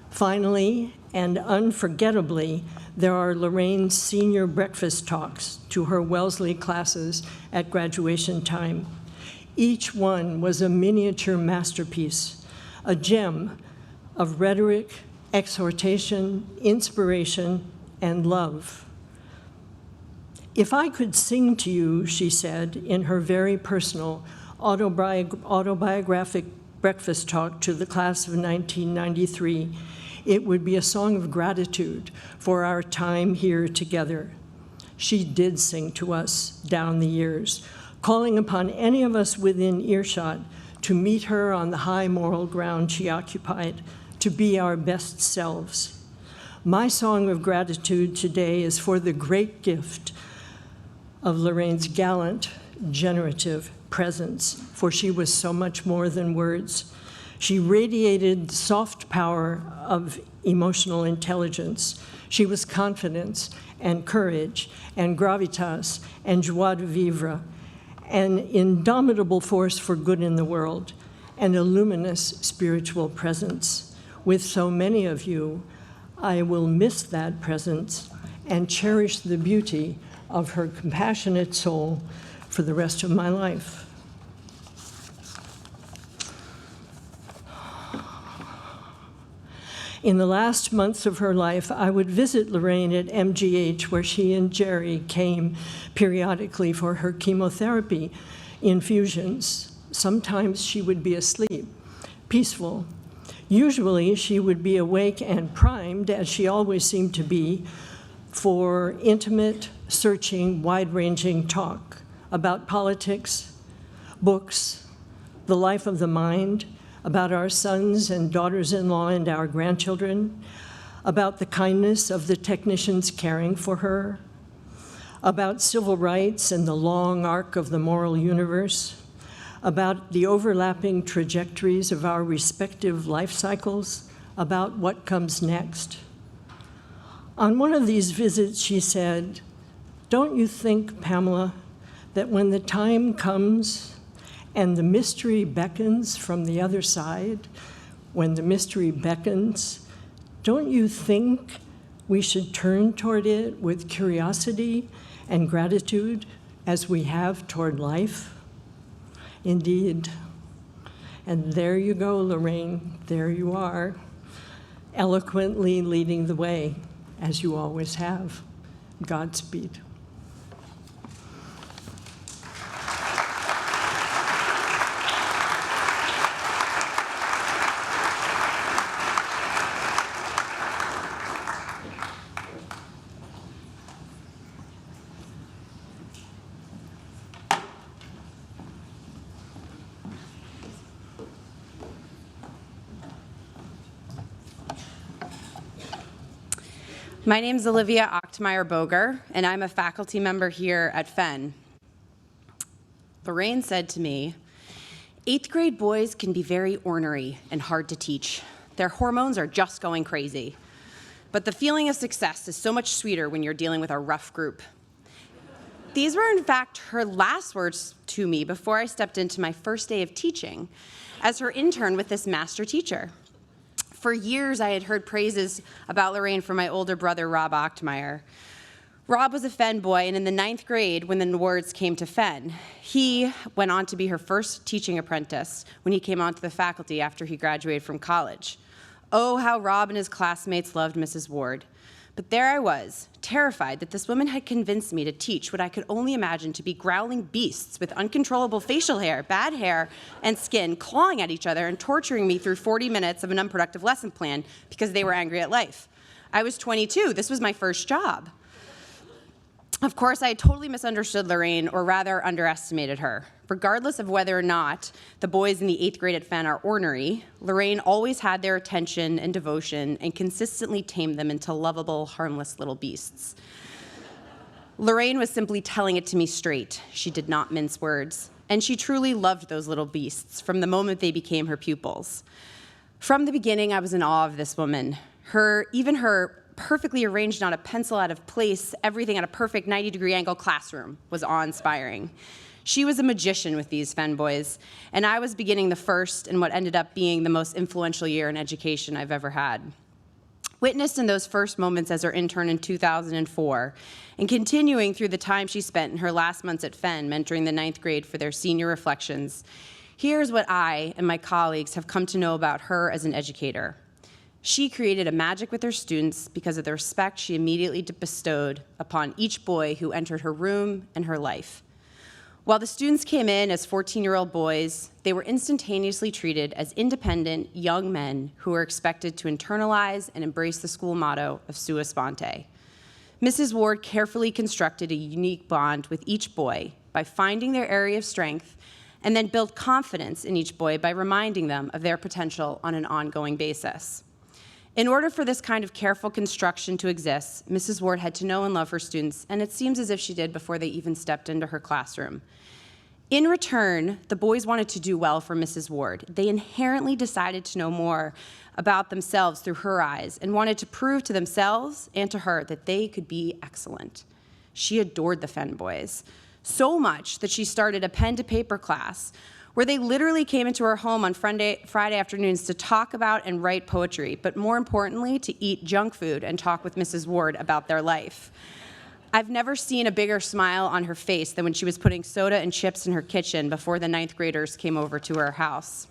Finally, and unforgettably, there are Lorraine's senior breakfast talks to her Wellesley classes at graduation time. Each one was a miniature masterpiece, a gem of rhetoric, exhortation, inspiration, and love. "If I could sing to you," she said in her very personal autobiographic breakfast talk to the class of 1993, "it would be a song of gratitude for our time here together." She did sing to us down the years, calling upon any of us within earshot to meet her on the high moral ground she occupied, to be our best selves. My song of gratitude today is for the great gift of Lorraine's gallant, generative presence, for she was so much more than words. She radiated the soft power of emotional intelligence. She was confidence and courage and gravitas and joie de vivre, an indomitable force for good in the world, and a luminous spiritual presence. With so many of you, I will miss that presence and cherish the beauty of her compassionate soul for the rest of my life. In the last months of her life, I would visit Lorraine at MGH, where she and Jerry came periodically for her chemotherapy infusions. Sometimes she would be asleep, peaceful. Usually, she would be awake and primed, as she always seemed to be, for intimate, searching, wide-ranging talk about politics, books, the life of the mind, about our sons and daughters-in-law and our grandchildren, about the kindness of the technicians caring for her, about civil rights and the long arc of the moral universe, about the overlapping trajectories of our respective life cycles, about what comes next. On one of these visits, she said, "Don't you think, Pamela, that when the time comes and the mystery beckons from the other side, when the mystery beckons, don't you think we should turn toward it with curiosity and gratitude as we have toward life?" Indeed. And there you go, Lorraine, there you are, eloquently leading the way, as you always have. Godspeed. My name's Olivia Ochtmeyer-Boger, and I'm a faculty member here at Fenn. Lorraine said to me, "8th grade boys can be very ornery and hard to teach. Their hormones are just going crazy. But the feeling of success is so much sweeter when you're dealing with a rough group. These were, in fact, her last words to me before I stepped into my first day of teaching as her intern with this master teacher. For years, I had heard praises about Lorraine from my older brother, Rob Ochtmeyer. Rob was a Fenn boy, and in the 9th grade, when the awards came to Fenn, he went on to be her first teaching apprentice when he came onto the faculty after he graduated from college. Oh, how Rob and his classmates loved Mrs. Ward. But there I was, terrified that this woman had convinced me to teach what I could only imagine to be growling beasts with uncontrollable facial hair, bad hair, and skin, clawing at each other and torturing me through 40 minutes of an unproductive lesson plan because they were angry at life. I was 22. This was my first job. Of course, I had totally misunderstood Lorraine, or rather underestimated her. Regardless of whether or not the boys in the 8th grade at Fenn are ornery, Lorraine always had their attention and devotion and consistently tamed them into lovable, harmless little beasts. Lorraine was simply telling it to me straight. She did not mince words. And she truly loved those little beasts from the moment they became her pupils. From the beginning, I was in awe of this woman. Even her perfectly arranged, not a pencil out of place, everything at a perfect 90-degree angle classroom was awe-inspiring. She was a magician with these Fenn boys, and I was beginning the first and what ended up being the most influential year in education I've ever had. Witnessed in those first moments as her intern in 2004, and continuing through the time she spent in her last months at Fenn mentoring the 9th grade for their senior reflections, here's what I and my colleagues have come to know about her as an educator. She created a magic with her students because of the respect she immediately bestowed upon each boy who entered her room and her life. While the students came in as 14-year-old boys, they were instantaneously treated as independent young men who were expected to internalize and embrace the school motto of sua sponte. Mrs. Ward carefully constructed a unique bond with each boy by finding their area of strength and then built confidence in each boy by reminding them of their potential on an ongoing basis. In order for this kind of careful construction to exist, Mrs. Ward had to know and love her students, and it seems as if she did before they even stepped into her classroom. In return, the boys wanted to do well for Mrs. Ward. They inherently decided to know more about themselves through her eyes and wanted to prove to themselves and to her that they could be excellent. She adored the Fenn boys, so much that she started a pen-to-paper class where they literally came into her home on Friday afternoons to talk about and write poetry, but more importantly, to eat junk food and talk with Mrs. Ward about their life. I've never seen a bigger smile on her face than when she was putting soda and chips in her kitchen before the 9th graders came over to her house.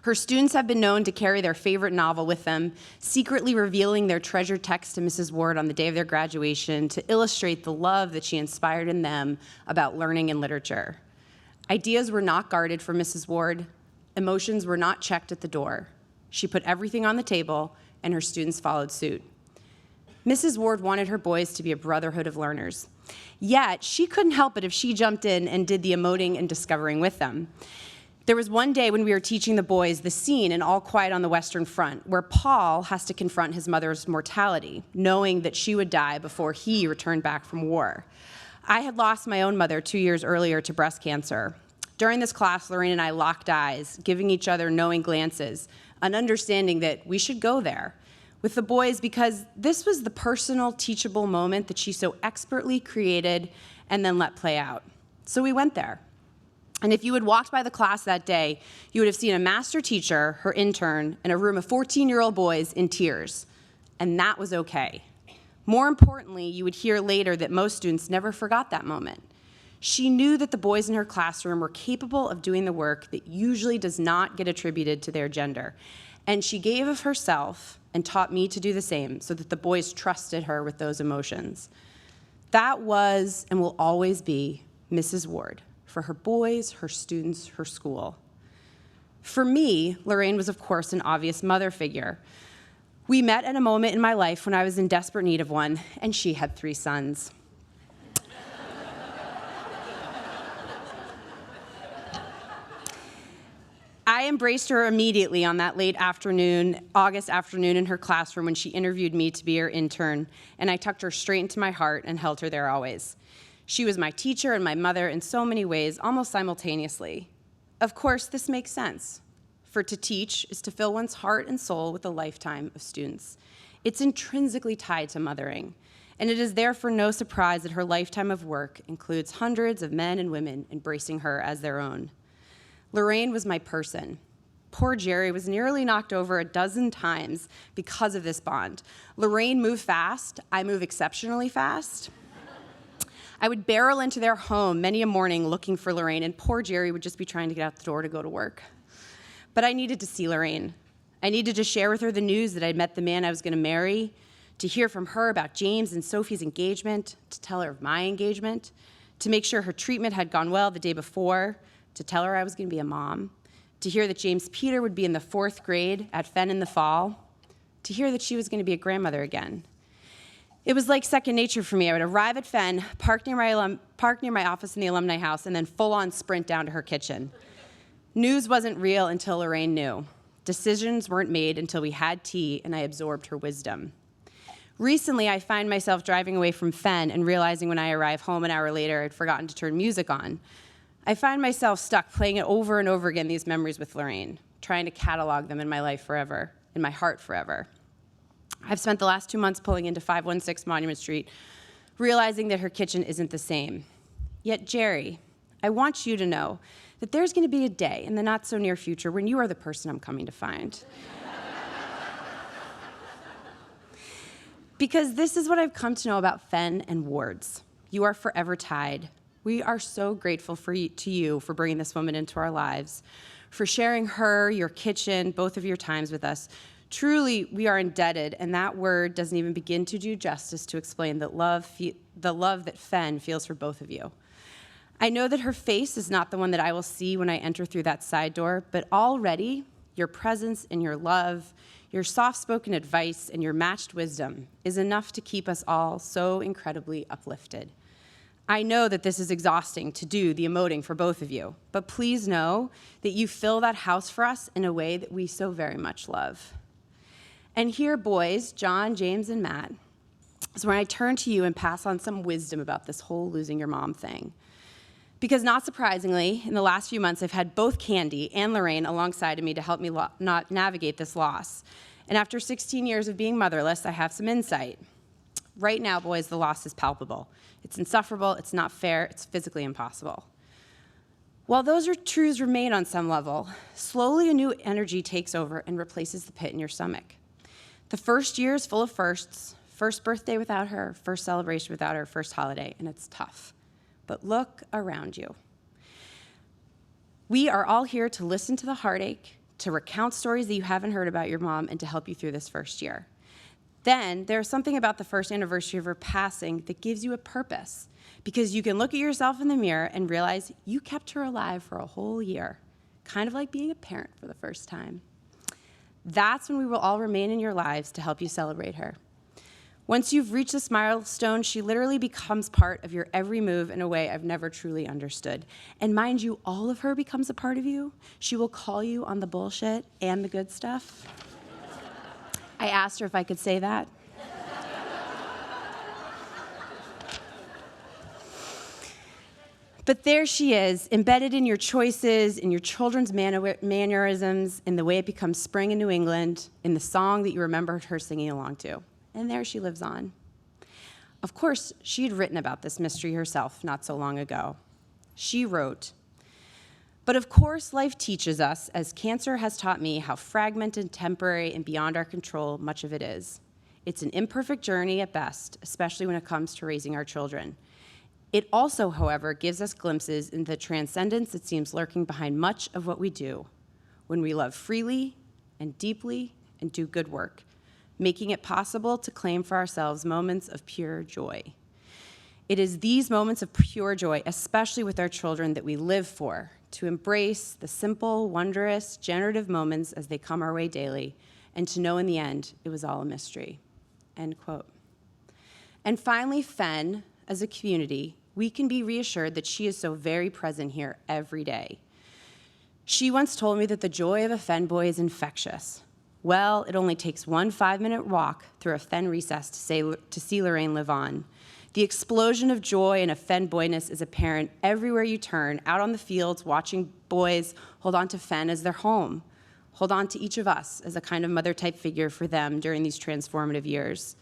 Her students have been known to carry their favorite novel with them, secretly revealing their treasured text to Mrs. Ward on the day of their graduation to illustrate the love that she inspired in them about learning and literature. Ideas were not guarded for Mrs. Ward. Emotions were not checked at the door. She put everything on the table, and her students followed suit. Mrs. Ward wanted her boys to be a brotherhood of learners. Yet, she couldn't help it if she jumped in and did the emoting and discovering with them. There was one day when we were teaching the boys the scene in All Quiet on the Western Front, where Paul has to confront his mother's mortality, knowing that she would die before he returned back from war. I had lost my own mother 2 years earlier to breast cancer. During this class, Lorraine and I locked eyes, giving each other knowing glances, an understanding that we should go there with the boys because this was the personal, teachable moment that she so expertly created and then let play out. So we went there. And if you had walked by the class that day, you would have seen a master teacher, her intern, and a room of 14-year-old boys in tears. And that was okay. More importantly, you would hear later that most students never forgot that moment. She knew that the boys in her classroom were capable of doing the work that usually does not get attributed to their gender. And she gave of herself and taught me to do the same so that the boys trusted her with those emotions. That was and will always be Mrs. Ward for her boys, her students, her school. For me, Lorraine was, of course, an obvious mother figure. We met at a moment in my life when I was in desperate need of one, and she had 3 sons. I embraced her immediately on that late afternoon, August afternoon in her classroom when she interviewed me to be her intern, and I tucked her straight into my heart and held her there always. She was my teacher and my mother in so many ways, almost simultaneously. Of course, this makes sense. for to teach is to fill one's heart and soul with a lifetime of students. It's intrinsically tied to mothering, and it is therefore no surprise that her lifetime of work includes hundreds of men and women embracing her as their own. Lorraine was my person. Poor Jerry was nearly knocked over a dozen times because of this bond. Lorraine moved fast. I move exceptionally fast. I would barrel into their home many a morning looking for Lorraine, and poor Jerry would just be trying to get out the door to go to work. But I needed to see Lorraine. I needed to share with her the news that I'd met the man I was going to marry, to hear from her about James and Sophie's engagement, to tell her of my engagement, to make sure her treatment had gone well the day before, to tell her I was going to be a mom, to hear that James Peter would be in the 4th grade at Fenn in the fall, to hear that she was going to be a grandmother again. It was like second nature for me. I would arrive at Fenn, park near my office in the alumni house, and then full-on sprint down to her kitchen. News wasn't real until Lorraine knew. Decisions weren't made until we had tea and I absorbed her wisdom. Recently, I find myself driving away from Fenn and realizing when I arrive home an hour later, I'd forgotten to turn music on. I find myself stuck playing it over and over again, these memories with Lorraine, trying to catalog them in my life forever, in my heart forever. I've spent the last 2 months pulling into 516 Monument Street, realizing that her kitchen isn't the same. Yet, Jerry, I want you to know that there's going to be a day in the not-so-near future when you are the person I'm coming to find. Because this is what I've come to know about Fenn and wards. You are forever tied. We are so grateful to you for bringing this woman into our lives, for sharing her, your kitchen, both of your times with us. Truly, we are indebted, and that word doesn't even begin to do justice to explain the love that Fenn feels for both of you. I know that her face is not the one that I will see when I enter through that side door, but already your presence and your love, your soft-spoken advice, and your matched wisdom is enough to keep us all so incredibly uplifted. I know that this is exhausting to do the emoting for both of you, but please know that you fill that house for us in a way that we so very much love. And here, boys, John, James, and Matt, is when I turn to you and pass on some wisdom about this whole losing your mom thing. Because not surprisingly, in the last few months, I've had both Candy and Lorraine alongside of me to help me not navigate this loss. And after 16 years of being motherless, I have some insight. Right now, boys, the loss is palpable. It's insufferable, it's not fair, it's physically impossible. While those truths remain on some level, slowly a new energy takes over and replaces the pit in your stomach. The first year is full of firsts. First birthday without her, first celebration without her, first holiday, and it's tough. But look around you. We are all here to listen to the heartache, to recount stories that you haven't heard about your mom, and to help you through this first year. Then there's something about the first anniversary of her passing that gives you a purpose, because you can look at yourself in the mirror and realize you kept her alive for a whole year, kind of like being a parent for the first time. That's when we will all remain in your lives to help you celebrate her. Once you've reached this milestone, she literally becomes part of your every move in a way I've never truly understood. And mind you, all of her becomes a part of you. She will call you on the bullshit and the good stuff. I asked her if I could say that. But there she is, embedded in your choices, in your children's mannerisms, in the way it becomes spring in New England, in the song that you remembered her singing along to. And there she lives on. Of course, she had written about this mystery herself not so long ago. She wrote, "But of course, life teaches us, as cancer has taught me, how fragmented, temporary, and beyond our control much of it is. It's an imperfect journey at best, especially when it comes to raising our children. It also, however, gives us glimpses into the transcendence that seems lurking behind much of what we do, when we love freely and deeply and do good work, making it possible to claim for ourselves moments of pure joy. It is these moments of pure joy, especially with our children, that we live for, to embrace the simple, wondrous, generative moments as they come our way daily, and to know in the end it was all a mystery." End quote. And finally, Fenn, as a community, we can be reassured that she is so very present here every day. She once told me that the joy of a Fenn boy is infectious. Well, it only takes one 5-minute walk through a Fenn recess to see Lorraine live on. The explosion of joy and of Fenn boyness is apparent everywhere you turn, out on the fields, watching boys hold on to Fenn as their home, hold on to each of us as a kind of mother-type figure for them during these transformative years.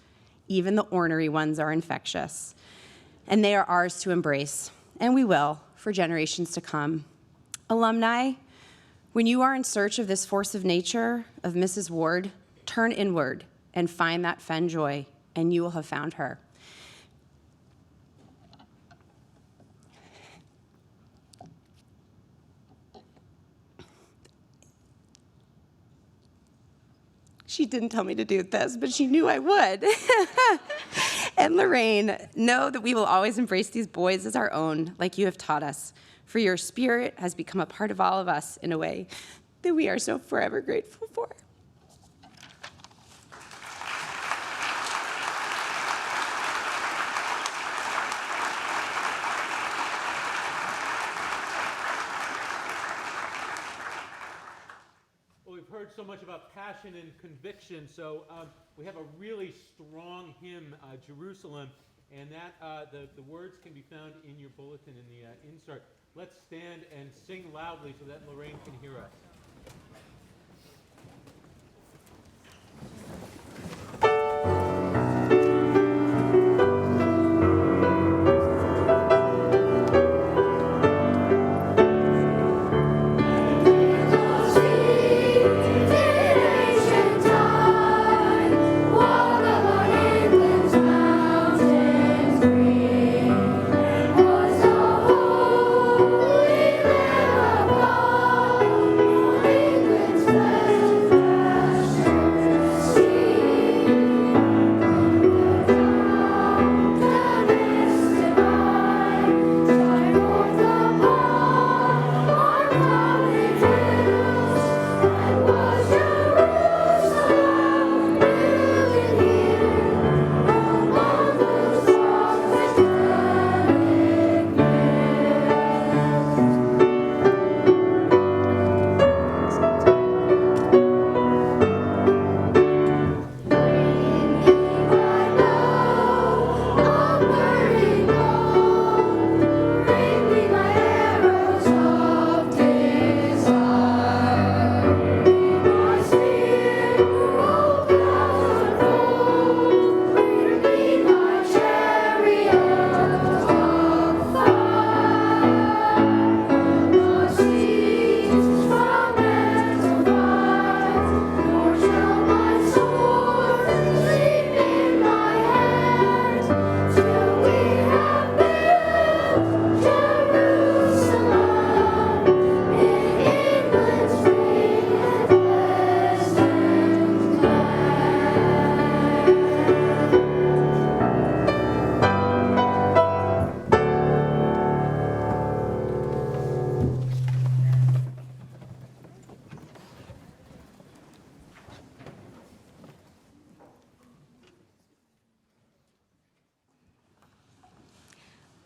Even the ornery ones are infectious, and they are ours to embrace, and we will for generations to come. Alumni, when you are in search of this force of nature, of Mrs. Ward, turn inward and find that Fenn joy, and you will have found her. She didn't tell me to do this, but she knew I would. And Lorraine, know that we will always embrace these boys as our own, like you have taught us, for your spirit has become a part of all of us in a way that we are so forever grateful for. We've heard so much about passion and conviction, so we have a really strong hymn, Jerusalem, and that the words can be found in your bulletin in the insert. Let's stand and sing loudly so that Lorraine can hear us.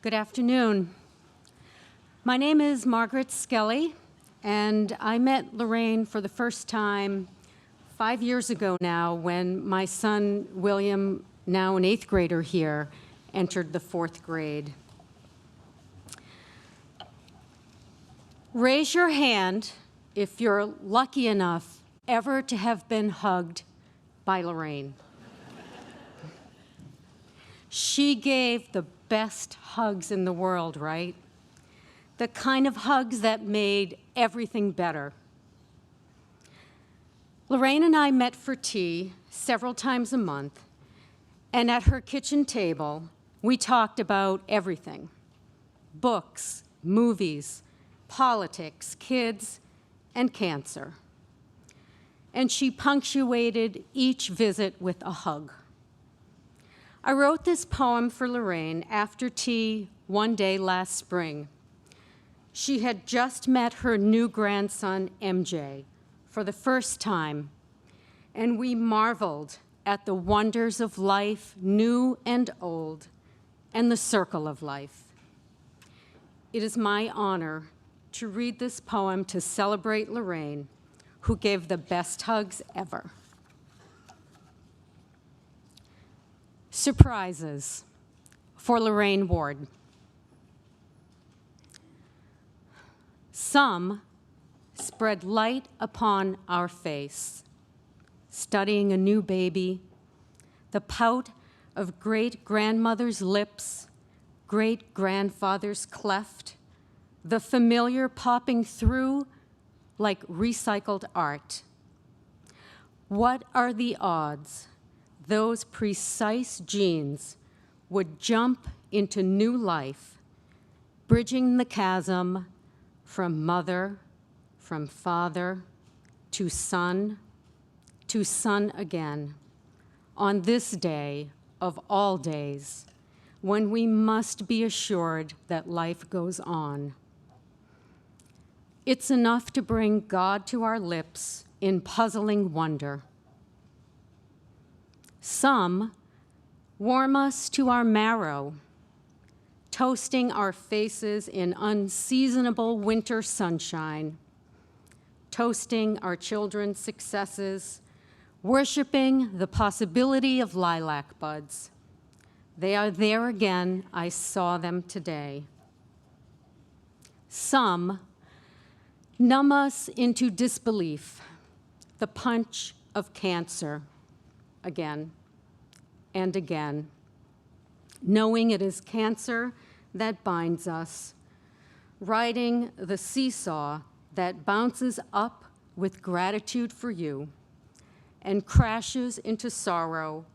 Good afternoon. My name is Margaret Skelly, and I met Lorraine for the first time 5 years ago now when my son, William, now an 8th grader here, entered the 4th grade. Raise your hand if you're lucky enough ever to have been hugged by Lorraine. She gave the best hugs in the world, right? The kind of hugs that made everything better. Lorraine and I met for tea several times a month, and at her kitchen table, we talked about everything: books, movies, politics, kids, and cancer. And she punctuated each visit with a hug. I wrote this poem for Lorraine after tea one day last spring. She had just met her new grandson, MJ, for the first time, and we marveled at the wonders of life, new and old, and the circle of life. It is my honor to read this poem to celebrate Lorraine, who gave the best hugs ever. Surprises for Lorraine Ward. Some spread light upon our face, studying a new baby, the pout of great-grandmother's lips, great-grandfather's cleft, the familiar popping through like recycled art. What are the odds those precise genes would jump into new life, bridging the chasm from mother, from father, to son again, on this day of all days, when we must be assured that life goes on. It's enough to bring God to our lips in puzzling wonder. Some warm us to our marrow, toasting our faces in unseasonable winter sunshine, toasting our children's successes, worshiping the possibility of lilac buds. They are there again. I saw them today. Some numb us into disbelief, the punch of cancer, again and again, knowing it is cancer that binds us, riding the seesaw that bounces up with gratitude for you and crashes into sorrow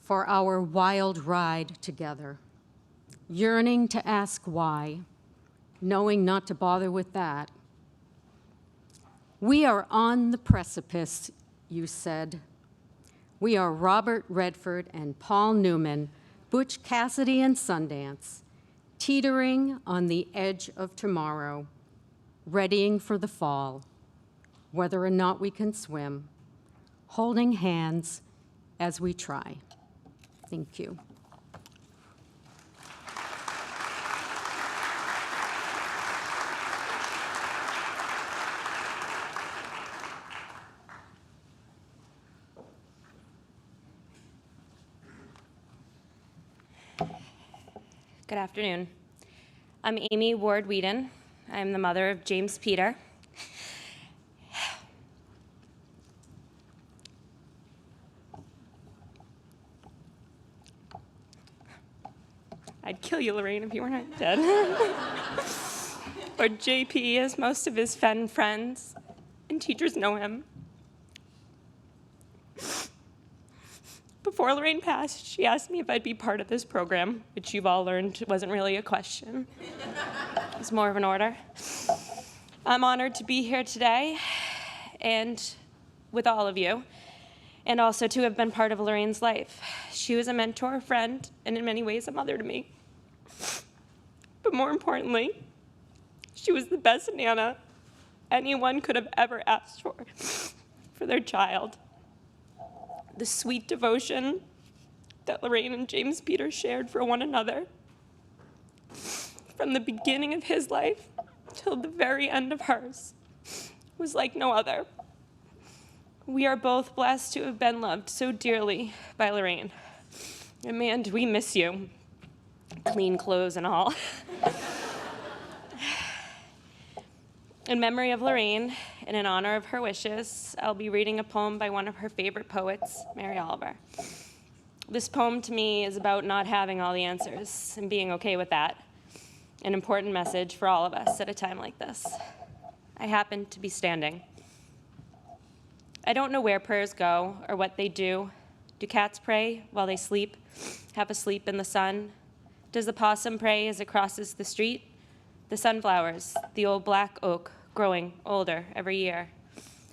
for our wild ride together, yearning to ask why, knowing not to bother with that. We are on the precipice, you said. We are Robert Redford and Paul Newman, Butch Cassidy and Sundance, teetering on the edge of tomorrow, readying for the fall, whether or not we can swim, holding hands as we try. Thank you. Good afternoon. I'm Amy Ward Whedon. I'm the mother of James Peter. I'd kill you, Lorraine, if you weren't dead. Or JP, as most of his Fenn friends and teachers know him. Before Lorraine passed, she asked me if I'd be part of this program, which you've all learned wasn't really a question. It was more of an order. I'm honored to be here today and with all of you, and also to have been part of Lorraine's life. She was a mentor, a friend, and in many ways a mother to me. But more importantly, she was the best Nana anyone could have ever asked for their child. The sweet devotion that Lorraine and James Peter shared for one another, from the beginning of his life till the very end of hers, was like no other. We are both blessed to have been loved so dearly by Lorraine. And man, do we miss you. Clean clothes and all. In memory of Lorraine, and in honor of her wishes, I'll be reading a poem by one of her favorite poets, Mary Oliver. This poem to me is about not having all the answers and being okay with that. An important message for all of us at a time like this. I happen to be standing. I don't know where prayers go or what they do. Do cats pray while they sleep, half asleep in the sun? Does the possum pray as it crosses the street? The sunflowers, the old black oak, growing older every year.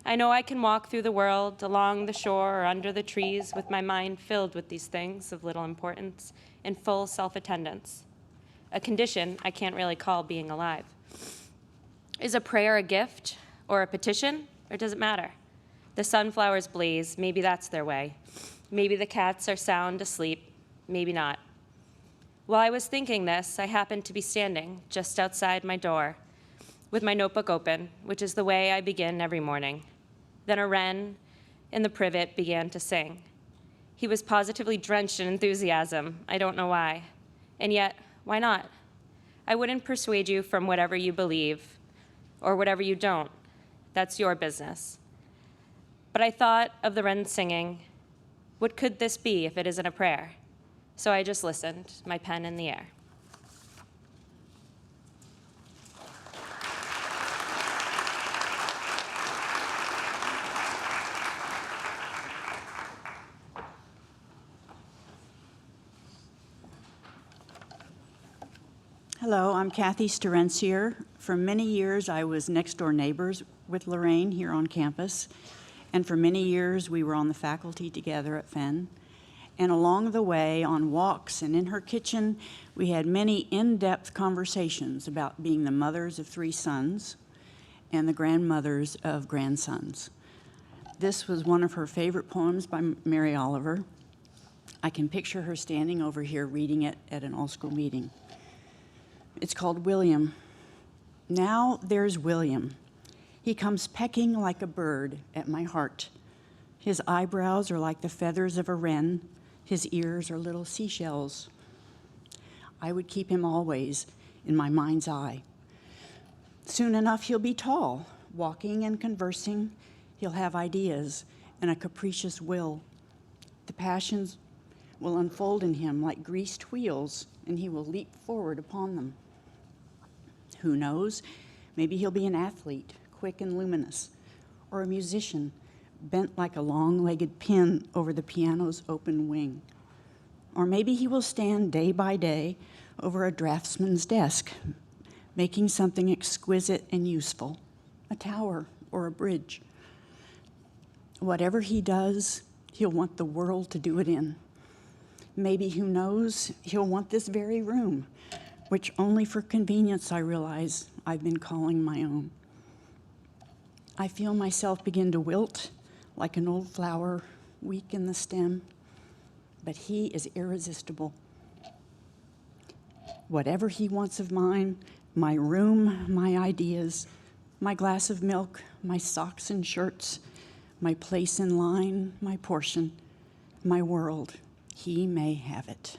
I know I can walk through the world, along the shore or under the trees, with my mind filled with these things of little importance and full self-attendance. A condition I can't really call being alive. Is a prayer a gift or a petition, or does it matter? The sunflowers blaze, maybe that's their way. Maybe the cats are sound asleep, maybe not. While I was thinking this, I happened to be standing just outside my door with my notebook open, which is the way I begin every morning. Then a wren in the privet began to sing. He was positively drenched in enthusiasm. I don't know why. And yet, why not? I wouldn't persuade you from whatever you believe or whatever you don't. That's your business. But I thought of the wren singing. What could this be if it isn't a prayer? So I just listened, my pen in the air. Hello, I'm Kathy Sterencier. For many years, I was next-door neighbors with Lorraine here on campus, and for many years, we were on the faculty together at Fenn. And along the way, on walks and in her kitchen, we had many in-depth conversations about being the mothers of 3 sons and the grandmothers of grandsons. This was one of her favorite poems by Mary Oliver. I can picture her standing over here reading it at an all-school meeting. It's called William. Now there's William. He comes pecking like a bird at my heart. His eyebrows are like the feathers of a wren. His ears are little seashells. I would keep him always in my mind's eye. Soon enough, he'll be tall, walking and conversing. He'll have ideas and a capricious will. The passions will unfold in him like greased wheels, and he will leap forward upon them. Who knows? Maybe he'll be an athlete, quick and luminous, or a musician, bent like a long-legged pin over the piano's open wing. Or maybe he will stand day by day over a draftsman's desk, making something exquisite and useful, a tower or a bridge. Whatever he does, he'll want the world to do it in. Maybe, who knows, he'll want this very room, which only for convenience I realize I've been calling my own. I feel myself begin to wilt like an old flower, weak in the stem, but he is irresistible. Whatever he wants of mine, my room, my ideas, my glass of milk, my socks and shirts, my place in line, my portion, my world, he may have it.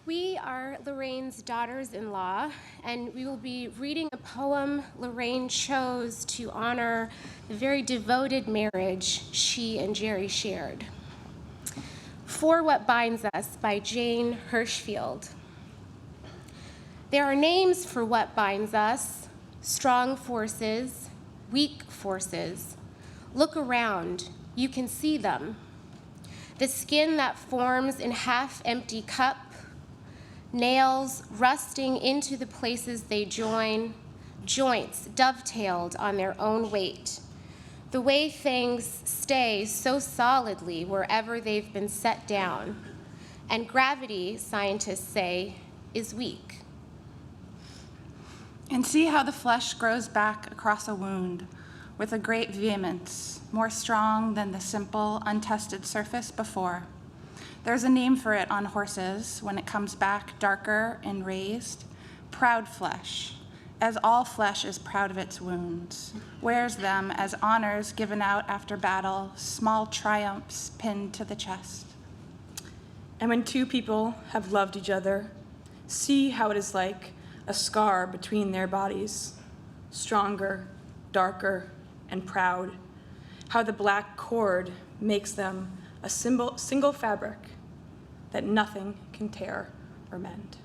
We are Lorraine's daughters-in-law, and we will be reading a poem Lorraine chose to honor the very devoted marriage she and Jerry shared. For What Binds Us by Jane Hirschfield. There are names for what binds us: strong forces, weak forces. Look around, you can see them. The skin that forms in half-empty cup, nails rusting into the places they join, joints dovetailed on their own weight. The way things stay so solidly wherever they've been set down. And gravity, scientists say, is weak. And see how the flesh grows back across a wound with a great vehemence, more strong than the simple, untested surface before. There's a name for it on horses when it comes back darker and raised: proud flesh, as all flesh is proud of its wounds, wears them as honors given out after battle, small triumphs pinned to the chest. And when 2 people have loved each other, see how it is like a scar between their bodies, stronger, darker, and proud, how the black cord makes them a single fabric that nothing can tear or mend.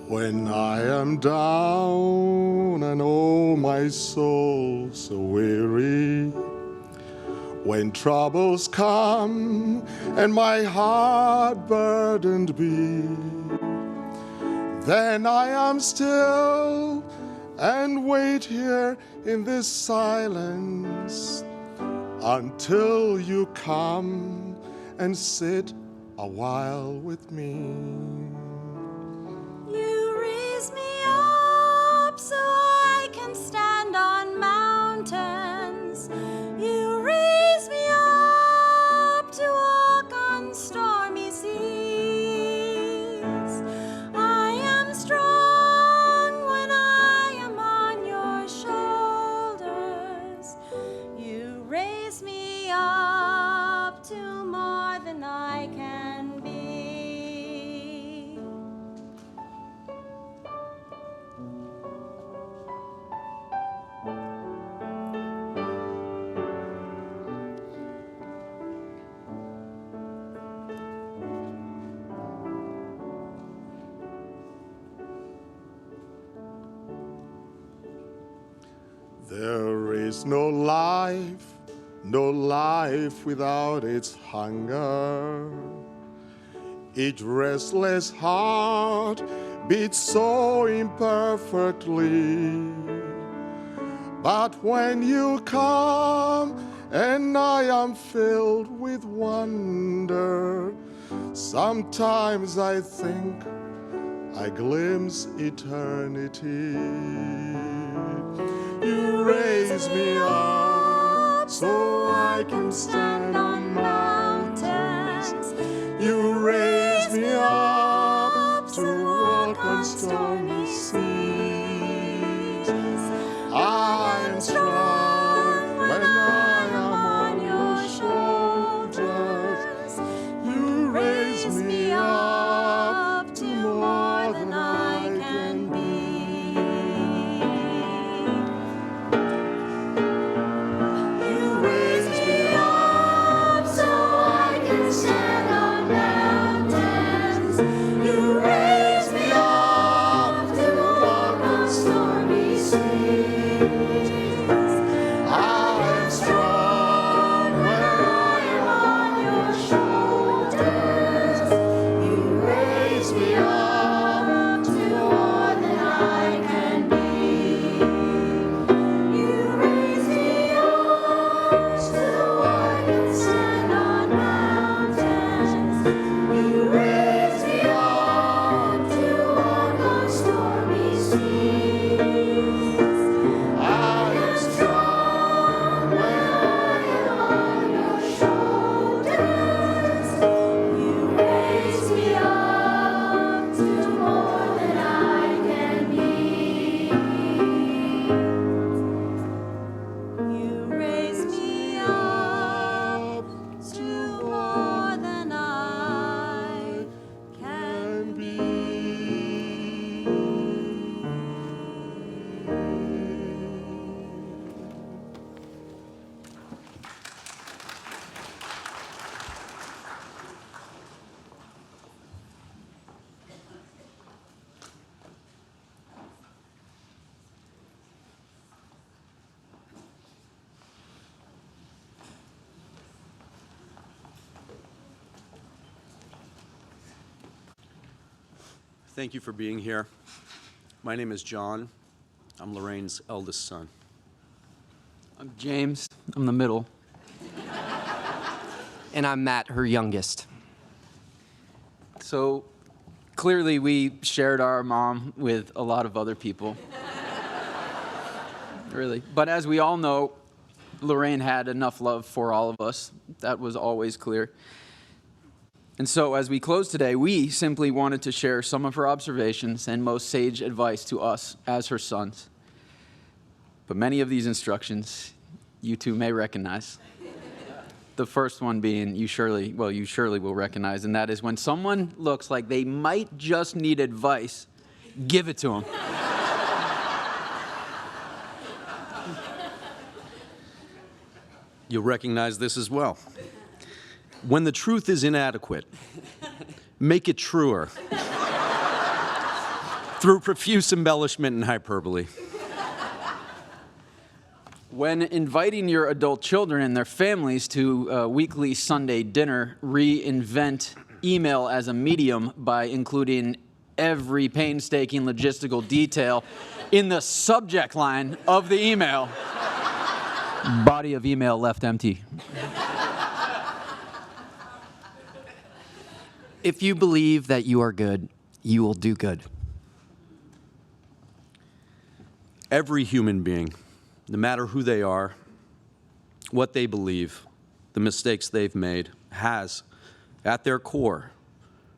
When I am down and oh my soul so weary, when troubles come and my heart burdened be, then I am still and wait here in this silence until you come and sit a while with me. You raise me up so I can stand on mountains. You raise me up to walk on stormy seas. I am strong when I am on your shoulders. You raise me up to more than I can be. There is no life without its hunger. Each restless heart beats so imperfectly. But when you come and I am filled with wonder, sometimes I think I glimpse eternity. You raise me up so I can stand on mountains. You raise me up to walk on stormy seas. I am strong when I am on your shoulders. You raise me up to more than I can be. Thank you for being here. My name is John. I'm Lorraine's eldest son. I'm James. I'm the middle. And I'm Matt, her youngest. So clearly we shared our mom with a lot of other people. Really. But as we all know, Lorraine had enough love for all of us. That was always clear. And so as we close today, we simply wanted to share some of her observations and most sage advice to us as her sons. But many of these instructions you two may recognize. The first one being you surely will recognize, and that is when someone looks like they might just need advice, give it to them. You'll recognize this as well. When the truth is inadequate, make it truer. through profuse embellishment and hyperbole. When inviting your adult children and their families to a weekly Sunday dinner, reinvent email as a medium by including every painstaking logistical detail in the subject line of the email. Body of email left empty. If you believe that you are good, you will do good. Every human being, no matter who they are, what they believe, the mistakes they've made, has, at their core,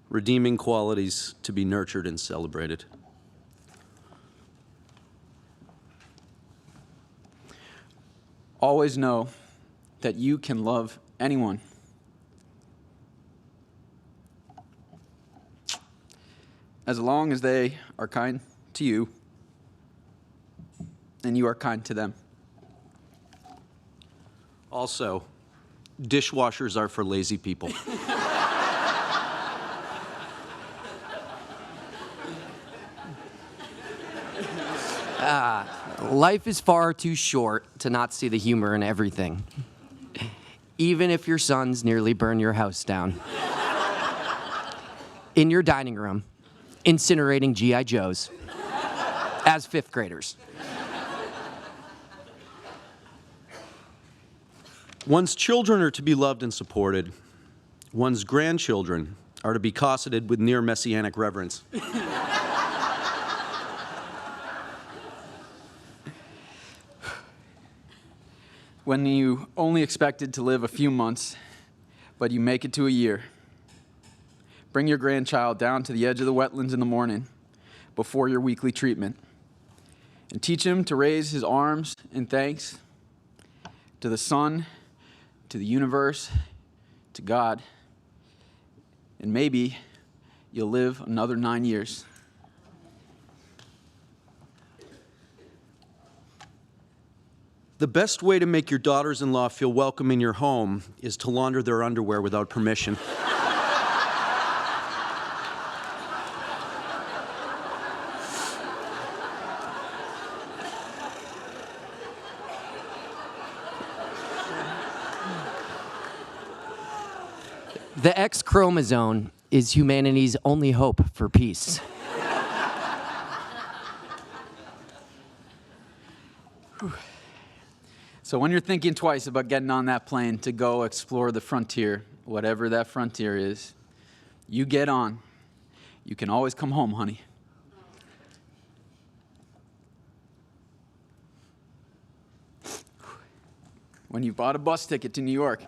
redeeming qualities to be nurtured and celebrated. Always know that you can love anyone. As long as they are kind to you and you are kind to them. Also, dishwashers are for lazy people. Life is far too short to not see the humor in everything. Even if your sons nearly burn your house down. In your dining room, incinerating G.I. Joes as fifth graders. One's children are to be loved and supported. One's grandchildren are to be cosseted with near messianic reverence. When you only expected to live a few months, but you make it to a year, bring your grandchild down to the edge of the wetlands in the morning before your weekly treatment and teach him to raise his arms in thanks to the sun, to the universe, to God, and maybe you'll live another 9 years. The best way to make your daughters-in-law feel welcome in your home is to launder their underwear without permission. The X chromosome is humanity's only hope for peace. So when you're thinking twice about getting on that plane to go explore the frontier, whatever that frontier is, you get on. You can always come home, honey. When you bought a bus ticket to New York,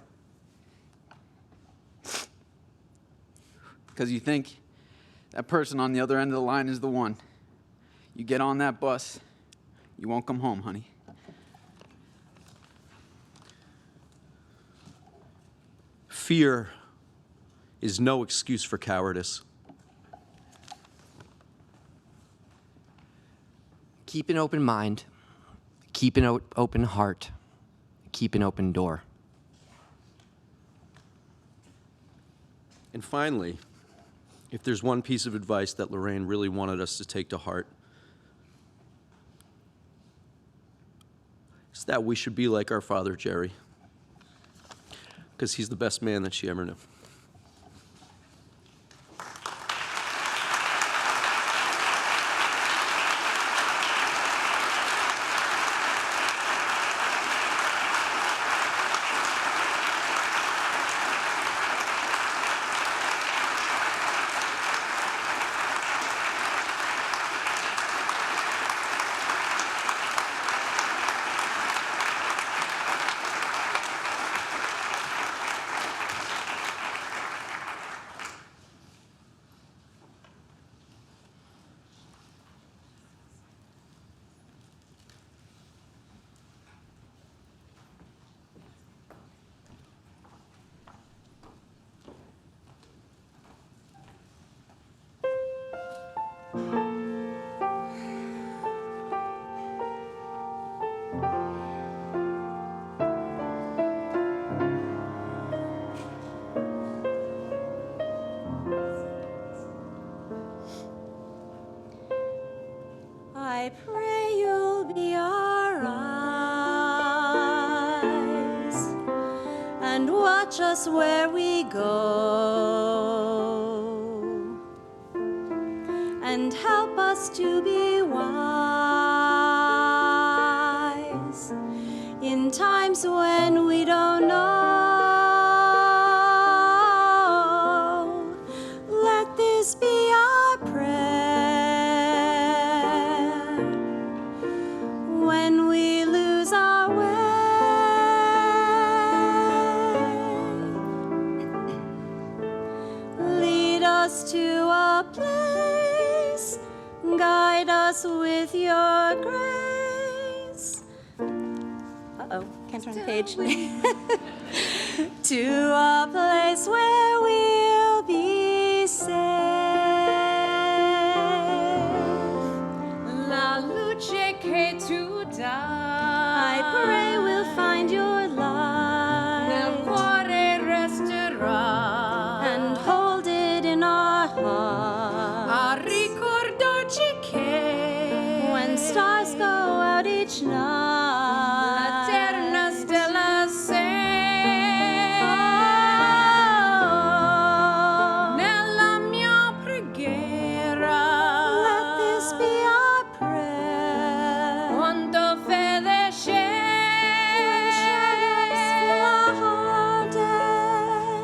because you think that person on the other end of the line is the one, you get on that bus, you won't come home, honey. Fear is no excuse for cowardice. Keep an open mind, keep an open heart, keep an open door. And finally, if there's one piece of advice that Lorraine really wanted us to take to heart, it's that we should be like our father, Jerry, because he's the best man that she ever knew. us where we go, and help us to be wise in times when we don't know. Let this be our prayer when we lose our way. Lead us to a place, guide us with your grace. Uh-oh, can't turn the page. To a place where we'll be safe. La luce che tu dai, I pray we'll find your light nel cuore resterà, and hold it in our heart. a ricordarci che When stars go out each night, l'eterna stella sei. oh, Nella mia preghiera, let this be our prayer. quando fede When shadows fill our whole day,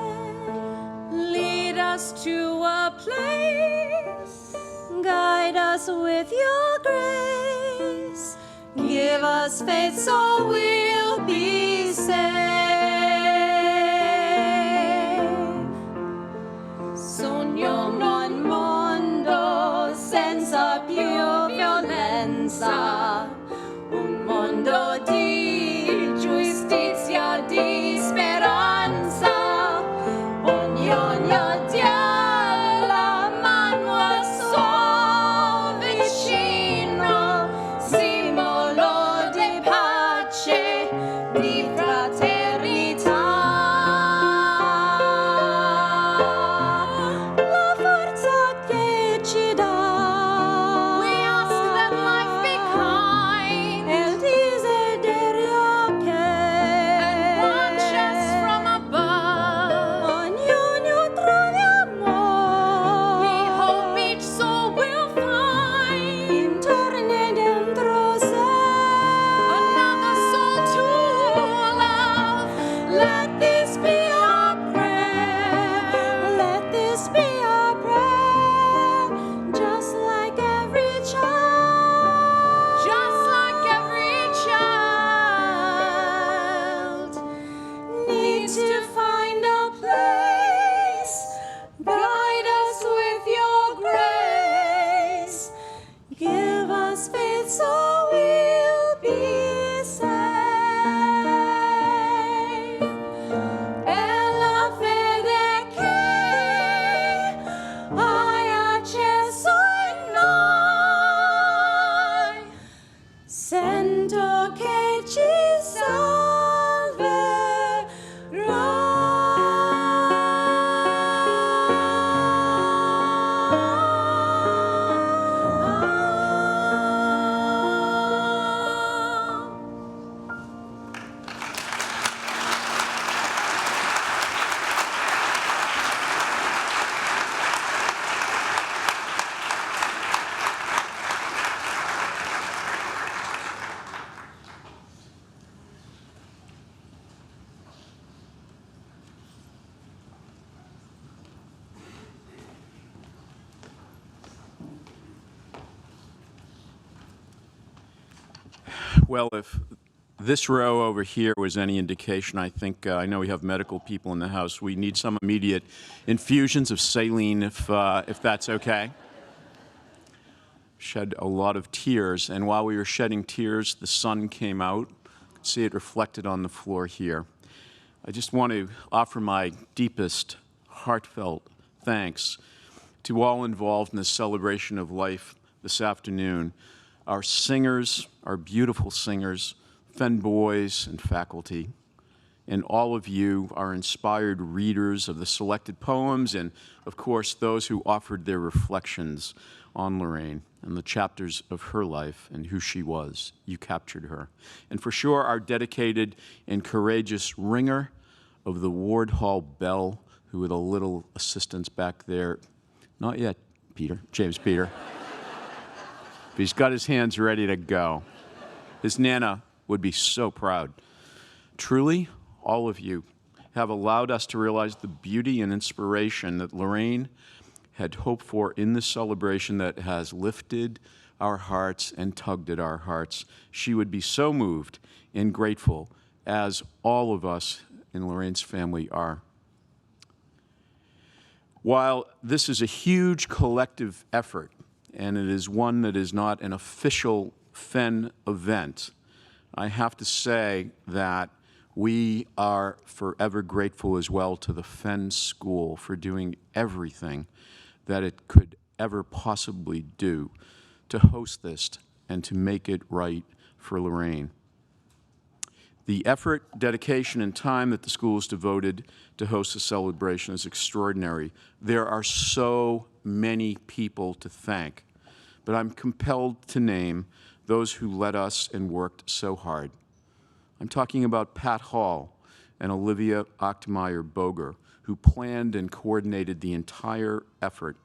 lead us to a place, guide us with your grace. Give us faith so we'll be safe. Sogniamo un mondo senza più violenza, un mondo di giustizia, di speranza. Ognuno dia la mano al suo vicino, simbolo di pace, di fraternità. La forza che ci dà, we ask that life be kind il desiderio che watch us from above. ognuno trovi amore. We hope each soul will find Intorno e dentro sé. another soul to love. Let this be our prayer. Let this be our prayer. Just like every child. Just like every child Needs to find a place. Guide us with your grace. Give us faith so we'll be safe. È la fede che hai acceso in noi. Sento che ci salverà. Well, if this row over here was any indication, I think, I know we have medical people in the house. We need some immediate infusions of saline, if that's okay. Shed a lot of tears, and while we were shedding tears, the sun came out. You can see it reflected on the floor here. I just want to offer my deepest, heartfelt thanks to all involved in this celebration of life this afternoon. Our singers, our beautiful singers, Fenn boys and faculty, and all of you, our inspired readers of the selected poems, and of course, those who offered their reflections on Lorraine and the chapters of her life and who she was. You captured her. And for sure, our dedicated and courageous ringer, of the Ward Hall bell, who with a little assistance back there, not yet, Peter, James Peter, but he's got his hands ready to go. His Nana would be so proud. Truly, all of you have allowed us to realize the beauty and inspiration that Lorraine had hoped for in this celebration that has lifted our hearts and tugged at our hearts. She would be so moved and grateful, as all of us in Lorraine's family are. While this is a huge collective effort, and it is one that is not an official Fenn event, I have to say that we are forever grateful as well to the Fenn School for doing everything that it could ever possibly do to host this and to make it right for Lorraine. The effort, dedication, and time that the school has devoted to host the celebration is extraordinary. There are so many people to thank, but I'm compelled to name those who led us and worked so hard. I'm talking about Pat Hall and Olivia Ochtmeyer-Boger, who planned and coordinated the entire effort.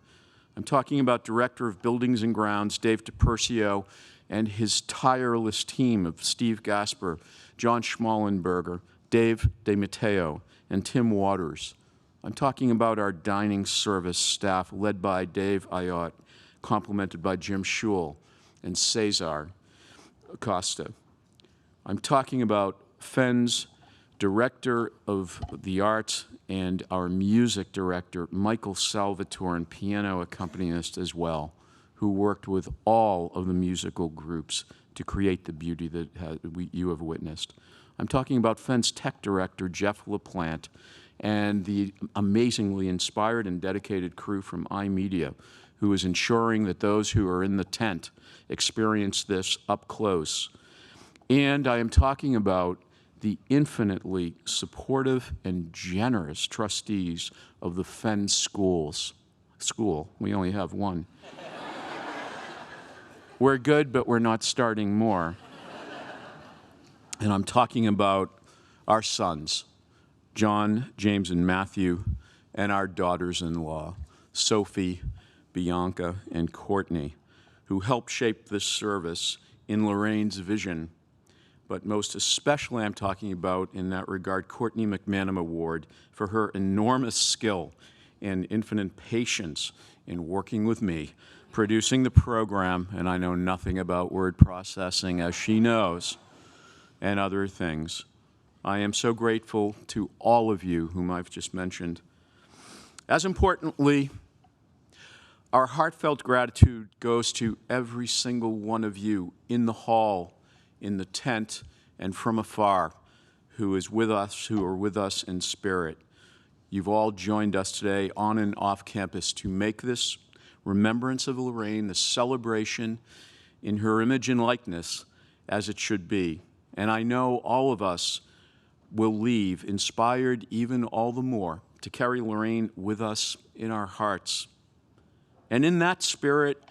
I'm talking about Director of Buildings and Grounds, Dave DiPercio, and his tireless team of Steve Gasper, John Schmallenberger, Dave DeMatteo, and Tim Waters. I'm talking about our dining service staff led by Dave Ayotte, complemented by Jim Schul and Cesar Acosta. I'm talking about Fenn's Director of the Arts and our music director, Michael Salvatore, and piano accompanist as well, who worked with all of the musical groups to create the beauty that you have witnessed. I'm talking about Fenn's tech director, Jeff LaPlante, and the amazingly inspired and dedicated crew from iMedia, who is ensuring that those who are in the tent experience this up close. And I am talking about the infinitely supportive and generous trustees of the Fenn School. We only have one. We're good, but we're not starting more. And I'm talking about our sons, John, James, and Matthew, and our daughters-in-law, Sophie, Bianca, and Courtney, who helped shape this service in Lorraine's vision. But most especially, I'm talking about, in that regard, Courtney McManum Award for her enormous skill and infinite patience in working with me, producing the program, and I know nothing about word processing, as she knows, and other things. I am so grateful to all of you whom I've just mentioned. As importantly, our heartfelt gratitude goes to every single one of you in the hall, in the tent, and from afar, who is with us, who are with us in spirit. You've all joined us today on and off campus to make this remembrance of Lorraine, the celebration in her image and likeness, as it should be. And I know all of us will leave inspired even all the more to carry Lorraine with us in our hearts. And in that spirit,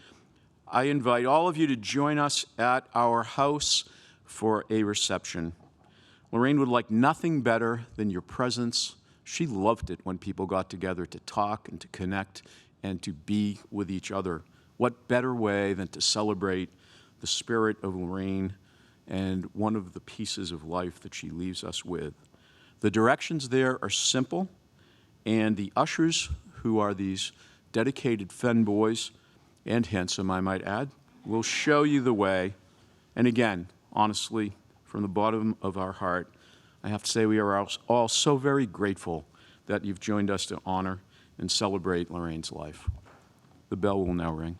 I invite all of you to join us at our house for a reception. Lorraine would like nothing better than your presence. She loved it when people got together to talk and to connect and to be with each other. What better way than to celebrate the spirit of Lorraine and one of the pieces of life that she leaves us with. The directions there are simple, and the ushers, who are these dedicated Fenn boys, and handsome, I might add, will show you the way. And again, honestly, from the bottom of our heart, I have to say we are all so very grateful that you've joined us to honor and celebrate Lorraine's life. The bell will now ring.